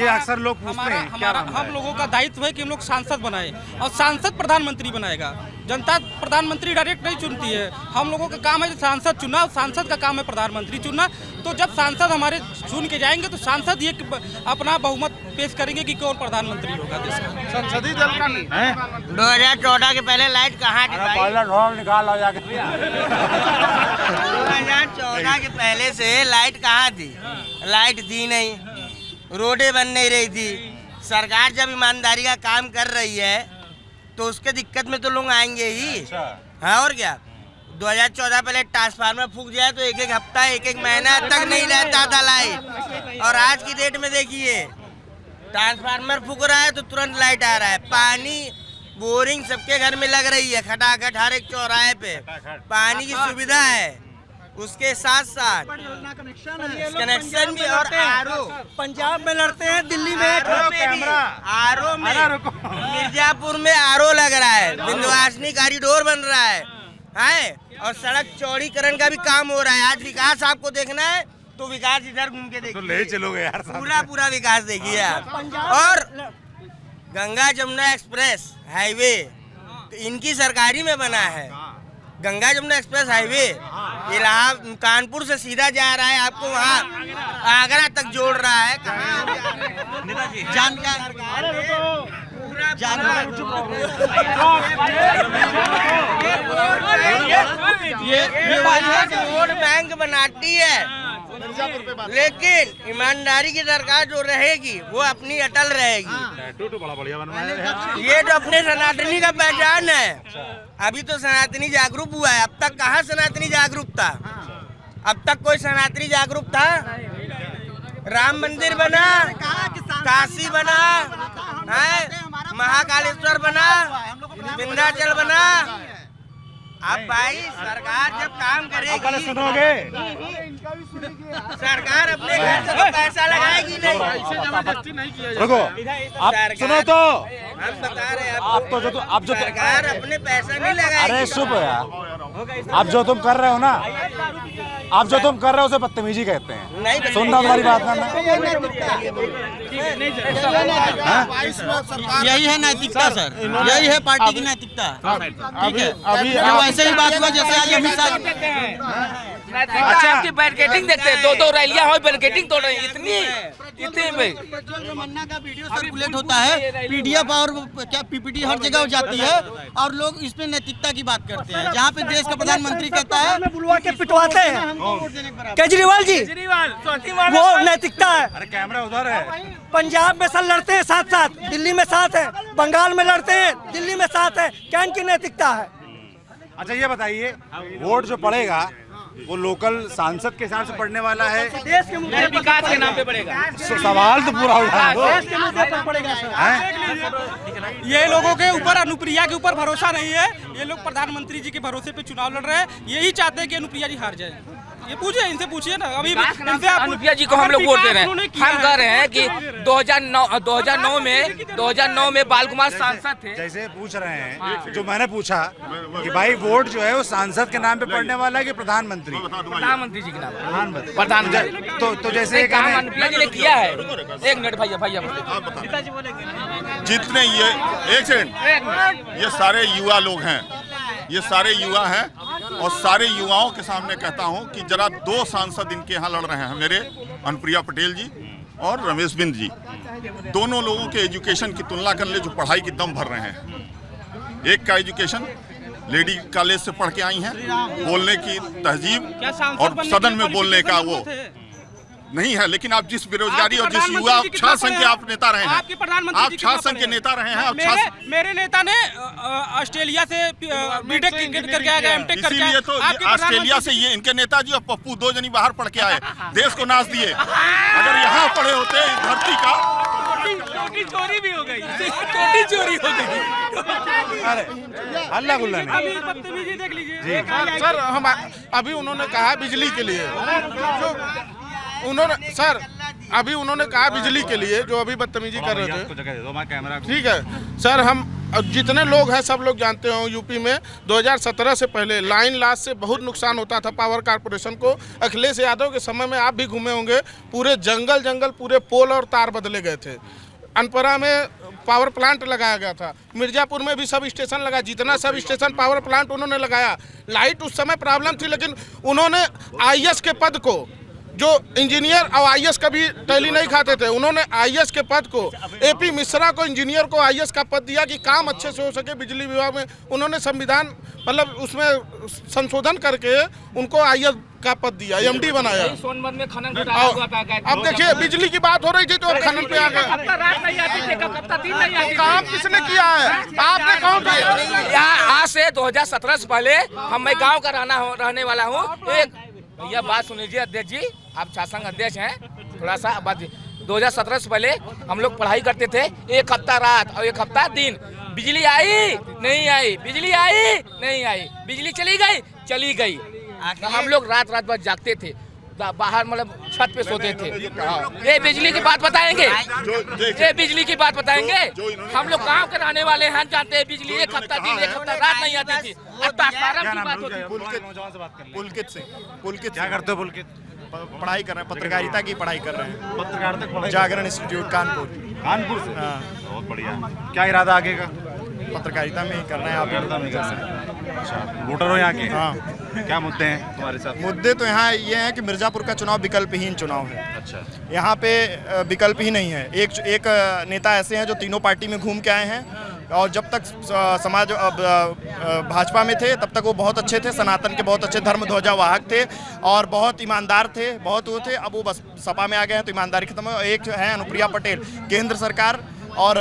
अक्सर लोग पूछते हैं, हमारा हम लोगों का दायित्व है कि हम लोग सांसद बनाए और सांसद प्रधानमंत्री बनाएगा। जनता प्रधानमंत्री डायरेक्ट नहीं चुनती है, हम लोगों का काम है सांसद चुनना, सांसद का काम है प्रधानमंत्री चुनना। तो जब सांसद हमारे चुन के जाएंगे तो सांसद ये अपना बहुमत पेश करेंगे कि कौन प्रधानमंत्री होगा देश का। संसदीय दल का नहीं 2014 के पहले लाइट कहाँ थी भाई? 2014 के पहले से लाइट कहाँ थी? लाइट थी नहीं, रोडें बन नहीं रही थी। सरकार जब ईमानदारी का काम कर रही है तो उसके दिक्कत में तो लोग आएंगे ही। हाँ और क्या, 2014 पहले ट्रांसफार्मर फूक जाए तो एक हफ्ता एक महीना तक नहीं रहता था लाइट, और आज की डेट में देखिए ट्रांसफार्मर फूक रहा है तो तुरंत लाइट आ रहा है। पानी बोरिंग सबके घर में लग रही है, खटाखट हर एक चौराहे पे पानी की सुविधा है। उसके साथ साथ कनेक्शन भी, और आरओ पंजाब में लड़ते हैं, दिल्ली में आरओ में, मिर्जापुर में आरओ लग रहा है, विंध्यवासिनी कॉरिडोर बन रहा है, और सड़क चौड़ीकरण का भी काम हो रहा है। आज विकास आपको देखना है तो विकास इधर घूम के देखिए, तो ले चलोगे यार, पूरा विकास देखिए आप। और गंगा जमुना एक्सप्रेस हाईवे तो इनकी सरकारी में बना है। गंगा जमुना एक्सप्रेस हाईवे कानपुर से सीधा जा रहा है, आपको वहाँ आगरा तक जोड़ रहा है। वोट बैंक बनाती है, लेकिन ईमानदारी की सरकार जो रहेगी वो अपनी अटल रहेगी। टूटू बड़ा बढ़िया बनवाया है। ये तो अपने सनातनी का पहचान है। अभी तो सनातनी जागरूक हुआ है, अब तक कहाँ सनातनी जागरूक था? अब तक कोई सनातनी जागरूक था? राम मंदिर बना, काशी बना, महाकालेश्वर बना, विंध्याचल बना। अब भाई सरकार जब काम करेगी, सुनोगे सरकार अपने घर से तो पैसा लगाएगी नहीं। रुको, आप सुनो तो, हम बता रहे हैं आप जो सरकार अपने पैसा नहीं लगाएगी। अरे शुभ यार, अब जो तुम कर रहे हो ना, आप जो तुम कर रहे हो उसे बदतमीजी कहते हैं। सुनना तुम्हारी बात करना, यही है नैतिकता सर, यही है पार्टी की नैतिकता। अभी ऐसे ही बात हुआ जैसे आज अमित शाह। अच्छा, आपकी बैरिकेडिंग देखते हैं, 2-2 रैलियां हो, बैरिकेडिंग तोड़ रही है, इतनी में मन्ना का वीडियो सर्कुलेट होता है, पीडीएफ और क्या पीपीटी हर जगह हो जाती है, और लोग इस पे नैतिकता की बात करते हैं। जहाँ पे देश का प्रधानमंत्री कहता है बुलवा के पिटवाते हैं केजरीवाल जी, वो नैतिकता है। अरे कैमरा उधर है। पंजाब में सर लड़ते हैं साथ साथ, दिल्ली में साथ है, बंगाल में लड़ते हैं, दिल्ली में साथ है, क्या इनकी नैतिकता है? अच्छा ये बताइए, वोट जो पड़ेगा वो लोकल सांसद के हिसाब से पड़ने वाला है, देश के मुद्दे पर विकास के नाम पे पड़ेगा? सवाल तो पूरा उठा दो। देश के मुद्दे पर पड़ेगा सर। ये लोगों के ऊपर अनुप्रिया के ऊपर भरोसा नहीं है। ये लोग प्रधानमंत्री जी के भरोसे पे चुनाव लड़ रहे हैं, यही चाहते हैं कि अनुप्रिया जी हार जाए। ये पूछिए, इनसे पूछिए ना। अभी इनसे आप अनुप्रिया जी को हम लोग वोट दे रहे हैं। हम कह रहे हैं कि 2009 में बाल कुमार सांसद थे। जैसे पूछ रहे हैं, जो मैंने पूछा कि भाई वोट जो है वो सांसद के नाम पे पड़ने वाला है कि प्रधानमंत्री प्रधानमंत्री जी के नाम पे। प्रधानमंत्री तो जैसे काम अनुप्रिया जी ने किया है। एक मिनट भैया जितने ये एक सेकंड, ये सारे युवा लोग हैं, ये सारे युवा हैं, और सारे युवाओं के सामने कहता हूं कि जरा 2 सांसद इनके यहाँ लड़ रहे हैं, मेरे अनुप्रिया पटेल जी और रमेश बिंद जी। दोनों लोगों के एजुकेशन की तुलना कर ले, जो पढ़ाई की दम भर रहे हैं। एक का एजुकेशन लेडी कॉलेज से पढ़ के आई हैं, बोलने की तहजीब और सदन में बोलने का वो नहीं है, लेकिन आप जिस बेरोजगारी और जिस युवा छात्र संघ के आप नेता रहे हैं, आप छात्र संघ के नेता रहे हैं। मेरे नेता ने ऑस्ट्रेलिया से बीटेक करके आया, एमटेक करके आया। इसीलिए तो ऑस्ट्रेलिया से ये इनके नेताजी और पप्पू 2 जनी बाहर पढ़ के आए, देश को नाच दिए। अगर यहाँ पढ़े होते इस धरती का, चोरी भी हो गई, चोरी हो गई। अरे अल्लाह गुल्ला नहीं। अभी बदतमीजी देख लीजिए सर, हम अभी उन्होंने कहा बिजली के लिए, उन्होंने सर अभी उन्होंने कहा बिजली के लिए, जो अभी बदतमीजी कर रहे थे। ठीक है सर, हम जितने लोग हैं सब लोग जानते हो, यूपी में 2017 से पहले लाइन लॉस से बहुत नुकसान होता था पावर कॉर्पोरेशन को। अखिलेश यादव के समय में आप भी घूमे होंगे, पूरे जंगल पूरे पोल और तार बदले गए थे। अनपरा में पावर प्लांट लगाया गया था, मिर्जापुर में भी सब स्टेशन लगा, जितना सब स्टेशन पावर प्लांट उन्होंने लगाया। लाइट उस समय प्रॉब्लम थी, लेकिन उन्होंने आईएएस के पद को, जो इंजीनियर और आईएएस कभी टैली नहीं खाते थे, उन्होंने आईएएस के पद को, एपी मिश्रा को इंजीनियर को आईएएस का पद दिया कि काम अच्छे से हो सके बिजली विभाग में। उन्होंने संविधान मतलब उसमें संशोधन करके उनको आईएएस का पद दिया, एमडी बनाया। सोनभद्र में खनन घोटाला हुआ था। अब देखिए, बिजली की बात हो रही थी तो अब खनन पे आ गए। रात नहीं आती थी, दिन नहीं आती थी। काम किसने किया है? आपने कौन किया? यहाँ आज से 2017 से पहले मैं गाँव का रहने वाला हूँ। एक भैया बात सुन लीजिए अध्यक्ष जी, आप शासन अध्यक्ष हैं, थोड़ा सा बात। 2017 से पहले हम लोग पढ़ाई करते थे, 1 हफ्ता रात और 1 हफ्ता दिन। बिजली आई नहीं आई, बिजली आई नहीं आई, बिजली चली गई। हम लोग रात भर जागते थे, बाहर मतलब छत पे सोते थे। ये बिजली की बात बताएंगे, ये बिजली की बात बताएंगे। हम लोग गाँव के रहने वाले हैं, जानते हैं बिजली 1 हफ्ता दिन 1 हफ्ता रात नहीं आती थी। पुलकित सिंह। पुलकित क्या करते हो? पुलकित पढ़ाई कर रहे हैं, पत्रकारिता की पढ़ाई कर रहे हैं, पत्रकारिता जागरण इंस्टीट्यूट कानपुर से। बहुत बढ़िया। क्या इरादा आगे का? पत्रकारिता में ही करना है। आप अच्छा, वोटर हो यहाँ के? हाँ। क्या मुद्दे हैं तुम्हारे साथ? मुद्दे तो यहाँ ये हैं कि मिर्ज़ापुर का चुनाव विकल्पहीन चुनाव है। अच्छा। यहाँ पे विकल्प ही नहीं है। एक नेता ऐसे हैं जो तीनों पार्टी में घूम के आए हैं, और जब तक समाज भाजपा में थे तब तक वो बहुत अच्छे थे, सनातन के बहुत अच्छे धर्म ध्वजा वाहक थे और बहुत ईमानदार थे, बहुत वो थे। अब वो बस सपा में आ गए हैं तो ईमानदारी खत्म है। एक है अनुप्रिया पटेल, केंद्र सरकार और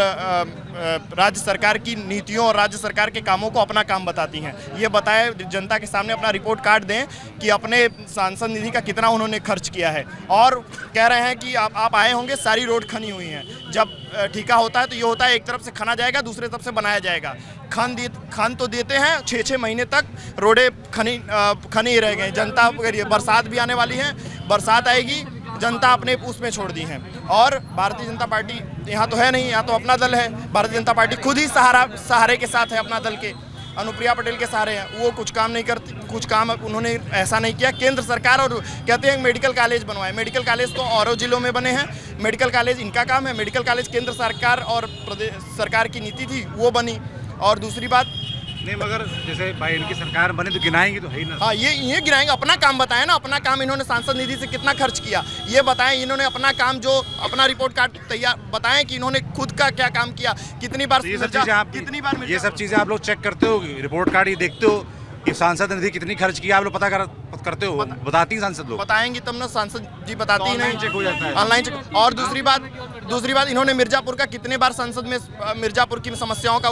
राज्य सरकार की नीतियों और राज्य सरकार के कामों को अपना काम बताती हैं। ये बताए जनता के सामने अपना रिपोर्ट कार्ड दें कि अपने सांसद निधि का कितना उन्होंने खर्च किया है। और कह रहे हैं कि आप आए होंगे, सारी रोड खनी हुई हैं। जब ठेका होता है तो ये होता है एक तरफ से खना जाएगा, दूसरे तरफ से बनाया जाएगा। खान तो देते हैं, 6-6 महीने तक रोडें खनी ही रह गए। जनता अगर बरसात भी आने वाली है, बरसात आएगी, जनता अपने उसमें छोड़ दी है। और भारतीय जनता पार्टी यहाँ तो है नहीं, यहाँ तो अपना दल है। भारतीय जनता पार्टी खुद ही सहारे के साथ है, अपना दल के अनुप्रिया पटेल के सहारे हैं। वो कुछ काम नहीं करती, कुछ काम उन्होंने ऐसा नहीं किया। केंद्र सरकार और कहते हैं मेडिकल कॉलेज बनवाए, मेडिकल कॉलेज तो औरों जिलों में बने हैं। मेडिकल कॉलेज इनका काम है, मेडिकल कॉलेज केंद्र सरकार और प्रदेश सरकार की नीति थी, वो बनी। और दूसरी बात नहीं, मगर जैसे भाई इनकी सरकार बने तो गिनाएंगे तो है ही ना। हाँ, ये गिनाएंगे। अपना काम बताएं ना, अपना काम इन्होंने सांसद निधि से कितना खर्च किया ये बताएं। इन्होंने अपना काम जो अपना रिपोर्ट कार्ड तैयार बताएं कि इन्होंने खुद का क्या काम किया, कितनी बार ये सब चीजें आप लोग चेक करते हो, रिपोर्ट कार्ड ये देखते हो कि सांसद निधि कितनी खर्च किया, आप लोग पता करते हो? बताती हैं सांसद लोग? बताएंगे तब ना, सांसद जी बताती ही नहीं। चेक हो जाता है ऑनलाइन चेक। और दूसरी बात इन्होंने मिर्जापुर का कितने बार संसद में मिर्जापुर की समस्याओं का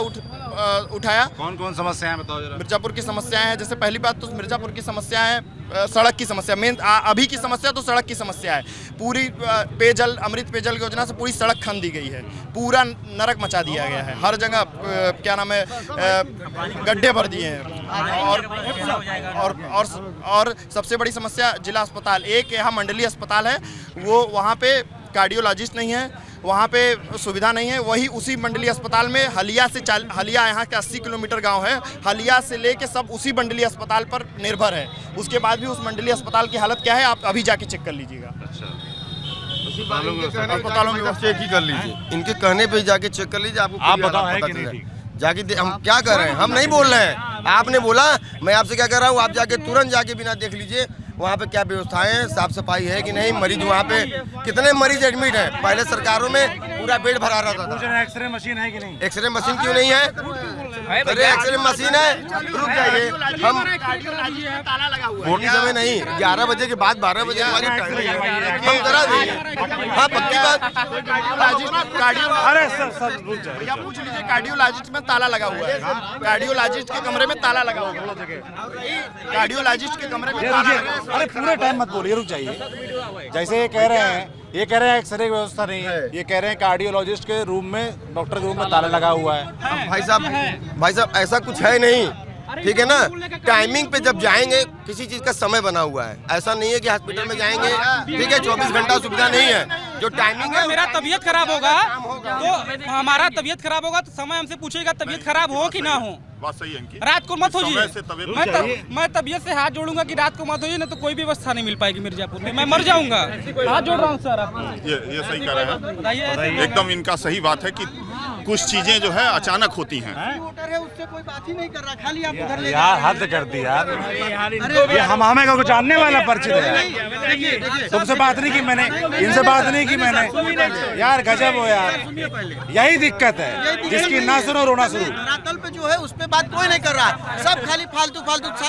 उठाया। कौन समस्याएं बताओ जरा। मिर्जापुर की समस्याएं हैं, जैसे पहली बात तो मिर्जापुर की समस्या है सड़क की समस्या। मेन अभी की समस्या तो सड़क की समस्या है। पूरी पेयजल, अमृत पेयजल योजना से पूरी सड़क खन दी गई है, पूरा नरक मचा दिया गया है। हर जगह क्या नाम है, गड्ढे भर दिए हैं। और सबसे बड़ी समस्या जिला अस्पताल, एक यहाँ मंडलीय अस्पताल है, वो वहाँ पे कार्डियोलॉजिस्ट नहीं है, वहाँ पे सुविधा नहीं है। वही उसी मंडलीय अस्पताल में हलिया यहाँ के 80 किलोमीटर गांव है, हलिया से लेके सब उसी मंडलीय अस्पताल पर निर्भर है। उसके बाद भी उस मंडलीय अस्पताल की हालत क्या है, आप अभी जाके चेक कर लीजिएगा। अस्पतालों में चेक ही कर लीजिए, इनके कहने पे जाके चेक कर लीजिए, आपको आप बताओ है कि नहीं जाके। हम क्या कर रहे हैं, हम नहीं बोल रहे हैं। आपने बोला, मैं आपसे क्या कर रहा हूँ, आप जाके तुरंत जाके बिना देख लीजिए वहाँ पे क्या व्यवस्थाएं हैं, साफ सफाई है कि नहीं, मरीज वहाँ पे कितने मरीज एडमिट हैं। पहले सरकारों में पूरा बेड भरा रहता था। एक्सरे मशीन है कि नहीं? एक्सरे मशीन क्यों नहीं है? अरे एक्सरे मशीन है, रुक जाइए। हम वोटिंग समय नहीं, 11 बजे के बाद 12 बजे हमारी हम करा देंगे। हाँ, पक्की बात। अरे सर रुक जाइए, भैया पूछ लीजिए, कार्डियोलॉजिस्ट में ताला लगा हुआ है। कार्डियोलॉजिस्ट के कमरे में ताला लगा हुआ है। कार्डियोलॉजिस्ट के कमरे में ताला लगा हुआ है। अरे पूरे टाइम मत बोलिए, रुक जाइए। जैसे ये कह रहे हैं एक्सरे की व्यवस्था नहीं है, ये कह रहे हैं कार्डियोलॉजिस्ट के रूम में, डॉक्टर के रूम में ताला लगा हुआ है। भाई साहब ऐसा कुछ है नहीं, ठीक है ना। टाइमिंग पे जब जाएंगे, किसी चीज का समय बना हुआ है। ऐसा नहीं है कि हॉस्पिटल में जाएंगे, ठीक है, 24 घंटा सुविधा नहीं है। जो टाइमिंग है, मेरा तबीयत खराब होगा तो हमारा तबीयत खराब होगा तो समय हमसे पूछेगा तबीयत खराब हो कि ना हो। बात सही है इनकी। रात को मत हो जी, मैं तबीयत से हाथ जोड़ूंगा कि रात को मत हो जी, ना तो कोई भी व्यवस्था नहीं मिल पाएगी मिर्जापुर में, मैं मर जाऊंगा। हाथ जोड़ रहा हूँ सर आपको। ये सही कह रहे हैं, बताइए। एकदम इनका सही बात है कि कुछ चीजें जो है अचानक होती हैं। उससे कोई बात ही नहीं कर रहा, खाली आप उधर ले यार हद कर दी यार। ये हम हमें को जानने वाला परिचित है। तुमसे बात नहीं की मैंने, इनसे बात नहीं की मैंने। यार गजब हो यार, यही दिक्कत है, जिसकी ना सुनो रोना शुरू। धरातल पे जो है उस पे बात कोई नहीं कर रहा है, सब खाली फालतू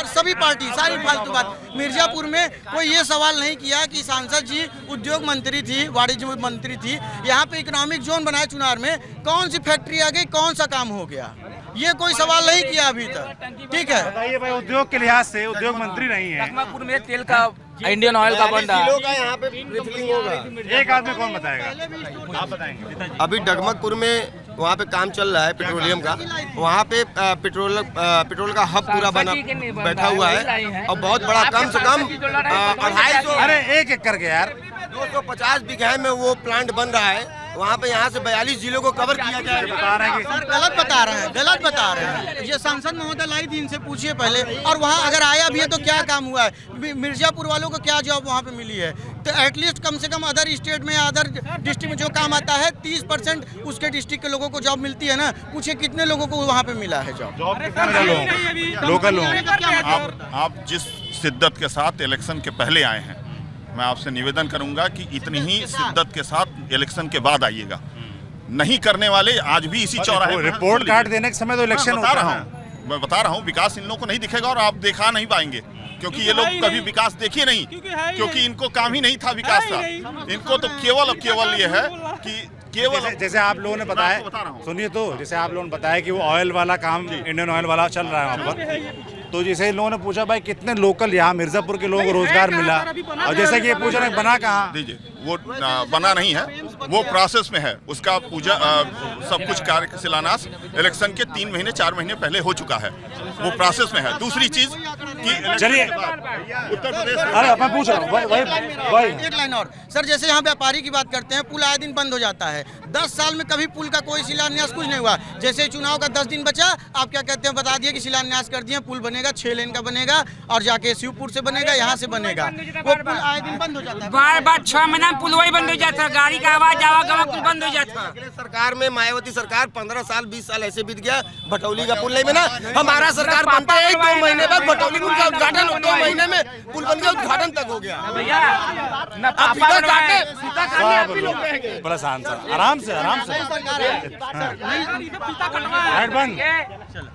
सभी पार्टी सारी फालतू बात। मिर्जापुर में कोई ये सवाल नहीं किया कि सांसद जी उद्योग मंत्री थी, वाणिज्य मंत्री थी, यहाँ पे इकोनॉमिक जोन बनाया चुनार में, कौन सी फैक्ट्री आ गई, कौन सा काम हो गया, ये कोई सवाल नहीं किया अभी तक। ठीक है, बताइए भाई, उद्योग के लिहाज से उद्योग मंत्री नहीं है। टकमापुर में तेल का, इंडियन ऑयल का बन रहा है। यहाँ पे रिफिलिंग होगा। एक आदमी कौन बताएगा, आप बताएंगे? अभी डगमगपुर में वहाँ पे काम चल रहा है पेट्रोलियम का, वहाँ पे पेट्रोल का हब पूरा बना बैठा हुआ है, और बहुत बड़ा, कम से कम 250। अरे एक एक करके यार, 250 बीघे में वो प्लांट बन रहा है। वहाँ पे यहाँ से 42 जिलों को कवर किया जाएगा। सर गलत बता रहे हैं। ये सांसद महोदय लाई थी, इनसे पूछिए पहले। और वहाँ अगर आया भी है तो क्या काम हुआ है, मिर्जापुर वालों को क्या जॉब वहाँ पे मिली है? तो एटलीस्ट कम से कम अदर स्टेट में या अदर डिस्ट्रिक्ट में जो काम आता है 30% उसके डिस्ट्रिक्ट के लोगों को जॉब मिलती है ना। पूछिए कितने लोगों को वहाँ पे मिला है जॉब? लोकल लोग। आप जिस शिद्दत के साथ इलेक्शन के पहले आए हैं, मैं आपसे निवेदन करूंगा कि इतनी ही शिद्दत के साथ इलेक्शन के बाद आइएगा। नहीं करने वाले आज भी इसी चौराहे पर रिपोर्ट कार्ड देने के समय तो इलेक्शन होता है। मैं बता रहा हूँ, विकास इन लोगों को नहीं दिखेगा और आप दिखा नहीं पाएंगे, क्योंकि ये लोग कभी विकास देखे नहीं, क्योंकि इनको काम ही नहीं था विकास का। इनको तो केवल ये है कि केवल जैसे आप लोगों ने बता रहा बताया, हूं। सुनिए तो, जैसे आप लोगों ने बताया कि वो ऑयल वाला काम इंडियन ऑयल वाला चल रहा है वहाँ पर, तो जैसे इन लोगों ने पूछा भाई कितने लोकल यहाँ मिर्जापुर के लोगों को रोजगार मिला, और जैसे कि ये पूछ रहे हैं बना कहाँ, दीजिए वो बना नहीं है, वो प्रोसेस में है, उसका पूजा सब कुछ कार्य शिलान्यास इलेक्शन के 3 महीने 4 महीने पहले हो चुका है, वो प्रोसेस में है। दूसरी चीज कि चलिए उत्तर प्रदेश, अरे मैं पूछ रहा हूँ भाई एक लाइन और सर, जैसे यहाँ व्यापारी की बात करते हैं, पुल आए दिन बंद हो जाता है, 10 साल में कभी पुल का कोई शिलान्यास कुछ नहीं हुआ। जैसे चुनाव का 10 दिन बचा, आप क्या कहते हैं, बता दिए कि शिलान्यास कर दिए, पुल बनेगा, 6 लेन का बनेगा और जाके शिवपुर से बनेगा, यहाँ से बनेगा, वो पुल आए दिन बंद हो जाता है। बार बार 6 महीना पुल वही बंद हो जाता है, गाड़ी का आवाज आवागमन बंद हो जाता है। सरकार में मायावती सरकार 15 साल 20 साल ऐसे बीत गया, भटौली का पुल नहीं बना। हमारा सरकार बनता है 1-2 महीने बाद भटौली पुल का उद्घाटन, 2 महीने में पुल बन गया, उद्घाटन तक हो गया। बड़ा शांत सा, आराम से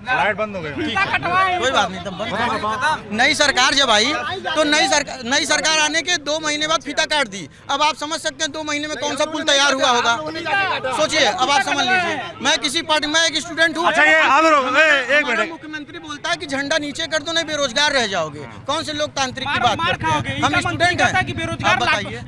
लाइट बंद हो गई, कोई बात नहीं, तब बंद। नई सरकार जब आई तो नई सरकार आने के 2 महीने बाद फीता काट दी। अब आप समझ सकते हैं 2 महीने में कौन सा पुल तैयार हुआ होगा, सोचिए। अब आप समझ लीजिए, मैं किसी पार्टी में एक स्टूडेंट हूँ, अच्छा ये एक मिनट, मुख्यमंत्री बोलता है कि झंडा नीचे कर दो नहीं बेरोजगार रह जाओगे, कौन से लोकतांत्रिक की बात करते हैं? हम स्टूडेंट हैं, बेरोजगार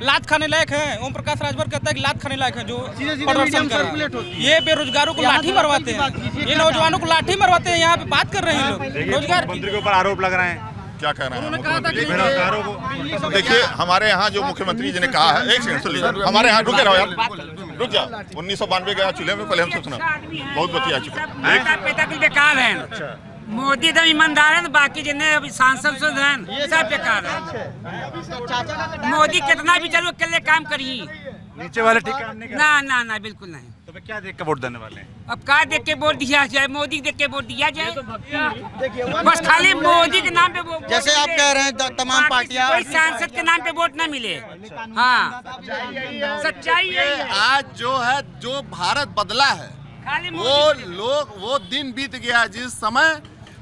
लात खाने लायक है। ओम प्रकाश राजभर कहता है कि लात खाने लायक है जो प्रदर्शन कर रहे हैं। ये बेरोजगारों को लाठी मरवाते हैं, ये नौजवानों को लाठी मरवाते हैं, यहाँ पे बात कर रहे हैं लोग। रोजगार मंत्री के ऊपर आरोप लग रहे हैं, क्या कह रहे हैं मुख्यमंत्री बेरोजगारों को? देखिए हमारे यहाँ जो मुख्यमंत्री जी ने कहा है, एक सेकंड सुन लीजिए, हमारे यहाँ रुके रहो यार, रुक जा। 1992 गया चूल्हे में, पहले हमसे सुना, बहुत बतिया चुका। बेकार है, मोदी तो ईमानदार है, बाकी जितने सांसद हैं सब बेकार है। मोदी कितना भी चलो अकेले काम करिए, नीचे वाले ठीक काम नहीं कर ना ना बिल्कुल नहीं। तो फिर क्या देख के वोट देने वाले हैं? अब क्या देख के वोट दिया जाए, मोदी देख के वोट दिया जाए, बस खाली मोदी के नाम पे वोट। जैसे आप कह रहे हैं तमाम पार्टियां, कोई सांसद के नाम पे वोट न मिले। हाँ, सच्चाई है। आज जो है, जो भारत बदला है, वो दिन बीत गया जिस समय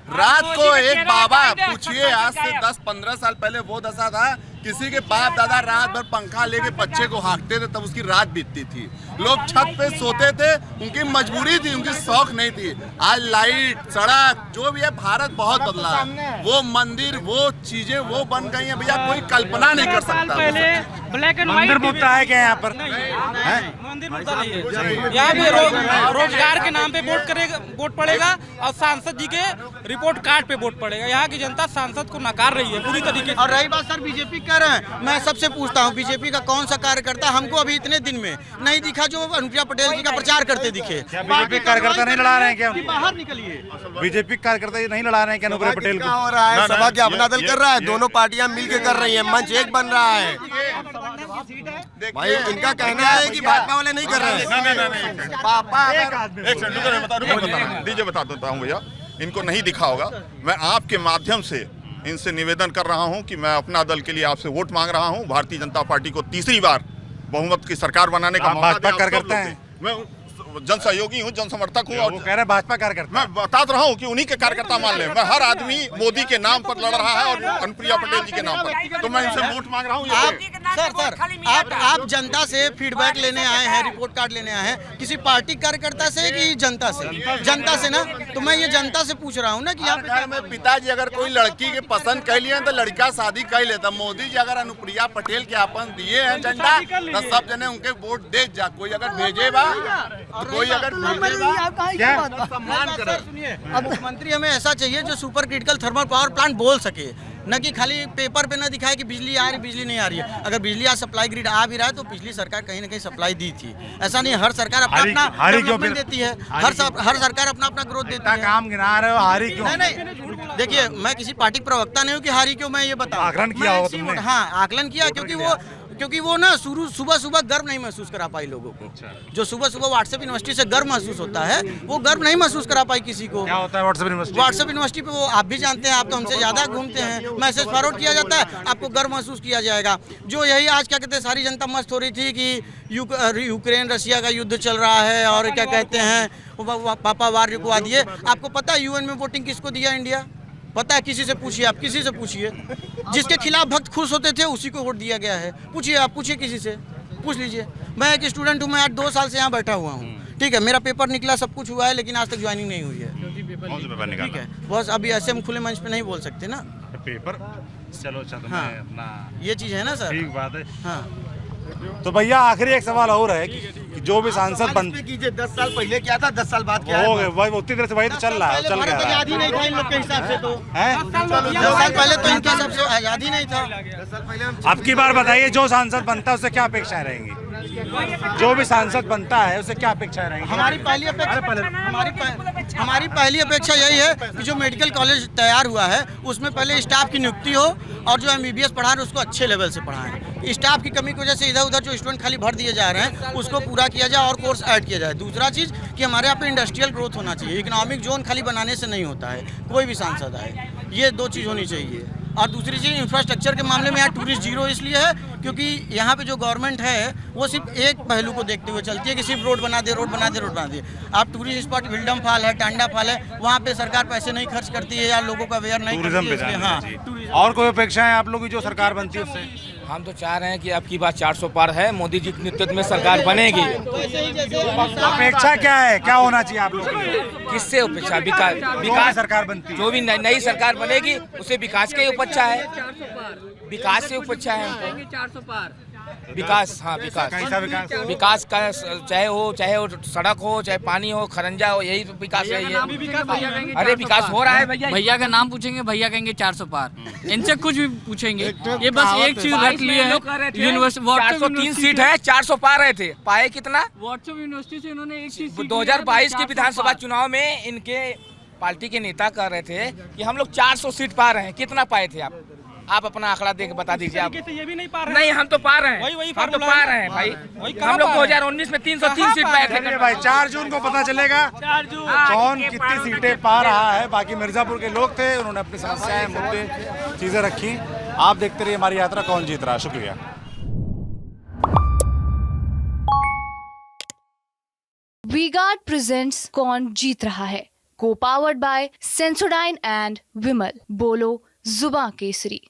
रात को एक बाबा, पूछिए आज से 10-15 साल पहले वो दशा था, किसी के बाप दादा रात भर पंखा लेके बच्चे को हाँकते थे, तब उसकी रात बीतती थी। लोग छत पे सोते थे, उनकी मजबूरी थी, उनकी शौक नहीं थी। आज लाइट, सड़क, जो भी है, भारत बहुत बदला है। वो मंदिर, वो चीजें वो बन गई हैं भैया, कोई कल्पना नहीं कर सकता। ब्लैक एंड मंदिर मुद्दा है क्या यहाँ पर? मंदिर मुद्दा नहीं है, यहाँ पे रोजगार के नाम पे वोट पड़ेगा और सांसद जी के रिपोर्ट कार्ड पे वोट पड़ेगा। यहाँ की जनता सांसद को नकार रही है पूरी तरीके से। और रही बात सर बीजेपी कह रहे हैं, मैं सबसे पूछता हूँ, बीजेपी का कौन सा कार्यकर्ता हमको अभी इतने दिन में नहीं दिखा जो अनुप्रिया पटेल जी का प्रचार करते दिखे? बीजेपी कार्यकर्ता नहीं लड़ा रहे हैं क्या? बाहर निकलिए, बीजेपी कार्यकर्ता नहीं लड़ा रहे हैं क्या अनुप्रिया पटेल को? हो रहा है, सभा क्या अपना दल कर रहा है, दोनों पार्टियां मिलके कर रही हैं, मंच एक बन रहा है। भाई इनका कहना है कि भाजपा वाले नहीं कर रहे हैं। पापा एक सेकंड दीजिए, बता देता हूँ भैया, इनको नहीं दिखा होगा। मैं आपके माध्यम से इनसे निवेदन कर रहा हूं कि मैं अपना दल के लिए आपसे वोट मांग रहा हूं। भारतीय जनता पार्टी को तीसरी बार बहुमत की सरकार बनाने का भाजपा कार्यकर्ता हैं, मैं जन सहयोगी हूँ, जन समर्थक हूँ, और वो कह रहे हैं भाजपा कार्यकर्ता। मैं बता रहा हूँ कि उन्हीं के कार्यकर्ता मान ले। मैं हर आदमी मोदी के नाम पर लड़ रहा है और अनुप्रिया पटेल जी के नाम पर, तो मैं इनसे वोट मांग रहा हूँ। सर आप जनता से फीडबैक लेने आए हैं, रिपोर्ट कार्ड लेने आए हैं, किसी पार्टी कार्यकर्ता से कि जनता से? जनता से ना, तो मैं ये जनता से पूछ रहा हूँ ना कि यहाँ में पिताजी अगर कोई लड़की के पसंद कर लिए तो लड़का शादी कर लेता। मोदी जी अगर अनुप्रिया पटेल के अपन दिए हैं झंडा, तो सब जने उनके वोट दे जा। कोई अगर भेजेगा, कोई अगर सम्मान करें। अब मुख्यमंत्री हमें ऐसा चाहिए जो super critical thermal power plant बोल सके, न कि खाली पेपर पे न दिखाए कि बिजली आ रही, बिजली नहीं आ रही है। अगर बिजली आज सप्लाई ग्रिड आ भी रहा है तो पिछली सरकार कहीं ना कहीं सप्लाई दी थी। ऐसा नहीं, हर सरकार अपना डेवलपमेंट देती है, हर सरकार अपना ग्रोथ देती है। काम गिना रहे हो, हारी क्यों? नहीं, देखिए मैं किसी पार्टी प्रवक्ता नहीं हूँ कि हारी क्यों, मैं ये बताऊँ। आकलन किया होगा तुमने? हाँ, आकलन किया, क्योंकि वो ना सुबह गर्व नहीं महसूस करा पाई लोगों को। जो सुबह व्हाट्सएप यूनिवर्सिटी से गर्व महसूस होता है, वो गर्व नहीं महसूस करा पाई किसी को। क्या होता है व्हाट्सएप यूनिवर्सिटी? व्हाट्सएप यूनिवर्सिटी पे वो आप भी जानते हैं, आप तो हमसे ज्यादा घूमते हैं, मैसेज फॉरवर्ड किया जाता है, आपको गर्व महसूस किया जाएगा। जो यही आज क्या कहते हैं, सारी जनता मस्त हो रही थी कि यूक्रेन रशिया का युद्ध चल रहा है और क्या कहते हैं पापा वार रुकवा दिए। आपको पता है यूएन में वोटिंग किसको दिया इंडिया? पता है? किसी से पूछिए, आप किसी से पूछिए, जिसके खिलाफ भक्त खुश होते थे उसी को वोट दिया गया है। पूछिए, आप पूछिए किसी से, पूछ लीजिए। मैं एक स्टूडेंट हूँ, मैं आज 2 साल से यहाँ बैठा हुआ हूँ, ठीक है, मेरा पेपर निकला, सब कुछ हुआ है, लेकिन आज तक ज्वाइनिंग नहीं हुई है। कौन सा पेपर निकाला? ठीक है, बस अभी ऐसे हम खुले मंच पे नहीं बोल सकते ना। पेपर चलो अच्छा, तो हाँ। मैं अपना ये चीज़ है ना सर। ठीक बात है। हाँ, तो भैया आखिरी एक सवाल और है कि जो भी सांसद बन कीजिए, 10 साल पहले क्या था, 10 साल बाद क्या हो गए भाई, उतनी देर से वही तो चल रहा है, चल गया है। आज़ादी नहीं था इन लोग के हिसाब से, तो हैं? 10 साल पहले तो इनके हिसाब से आज़ादी नहीं था। अब की बार बताइए, जो सांसद बनता है उससे क्या अपेक्षाएं रहेंगी? जो भी सांसद बनता है उससे क्या अपेक्षाएं रहेंगी? हमारी पहली अपेक्षा यही है कि जो मेडिकल कॉलेज तैयार हुआ है उसमें पहले स्टाफ की नियुक्ति हो, और जो MBBS पढ़ा रहे हैं उसको अच्छे लेवल से पढ़ाएं। स्टाफ की कमी की वजह से इधर उधर जो स्टूडेंट खाली भर दिए जा रहे हैं उसको पूरा किया जाए और कोर्स ऐड किया जाए। दूसरा चीज़ कि हमारे यहाँ पे इंडस्ट्रियल ग्रोथ होना चाहिए, इकोनॉमिक जोन खाली बनाने से नहीं होता है, कोई भी सांसद आए, ये 2 चीज़ होनी चाहिए। और दूसरी चीज़ इंफ्रास्ट्रक्चर के मामले में यहाँ टूरिस्ट जीरो इसलिए है क्योंकि यहाँ पे जो गवर्नमेंट है वो सिर्फ एक पहलू को देखते हुए चलती है कि सिर्फ रोड बना दे, रोड बना दे, रोड बना दे। आप टूरिस्ट स्पॉट विल्डम फॉल है, टांडा फॉल है, वहाँ पे सरकार पैसे नहीं खर्च करती है या लोगों का अवेयर नहीं करती है, इसलिए हाँ। और कोई अपेक्षाएं आप लोगों की जो सरकार बनती है उससे? हम तो चाह रहे हैं कि अब की बात 400 पार है, मोदी जी के नेतृत्व में सरकार बनेगी। अपेक्षा क्या है, क्या होना चाहिए आप लोगों की? किससे अपेक्षा? विकास सरकार बनती है, जो भी नई सरकार बनेगी उसे विकास की अपेक्षा है, विकास से अपेक्षा है हमको। 400 पार विकास, हाँ विकास, कैसा विकास? विकास का चाहे वो सड़क हो, चाहे पानी हो, खरंजा हो, यही तो विकास है ये। अरे विकास हो रहा है भैया। भैया का नाम पूछेंगे, भैया कहेंगे 400 पार। इनसे कुछ भी पूछेंगे, ये बस एक चीज रख लिए है, यूनिवर्सिटी 403 सीट है, 400 पार रहे थे, पाए कितना? व्हाट्सएप यूनिवर्सिटी से इन्होंने एक चीज 2022 के विधानसभा चुनाव में इनके पार्टी के नेता कह रहे थे कि हम लोग 400 सीट पा रहे हैं। कितना पाए थे आप अपना आंकड़ा देख बता दीजिए। आप ये भी नहीं पा रहे नहीं, हम तो पा रहे हैं, हम तो पा रहे हैं भाई। हम लोग 2019 में 303 सीट पाए थे भाई। 4 जून को पता चलेगा कौन कितनी सीटें पा रहा है। बाकी मिर्जापुर के लोग थे, उन्होंने अपनी समस्याएं, मुद्दे, चीजें रखी। आप देखते रहिए हमारी यात्रा, कौन जीत रहा है। शुक्रिया। वी-गार्ड प्रेजेंट्स कौन जीत रहा है, को पावर्ड बाय सेंसोडाइन एंड विमल। बोलो जुबां केसरी।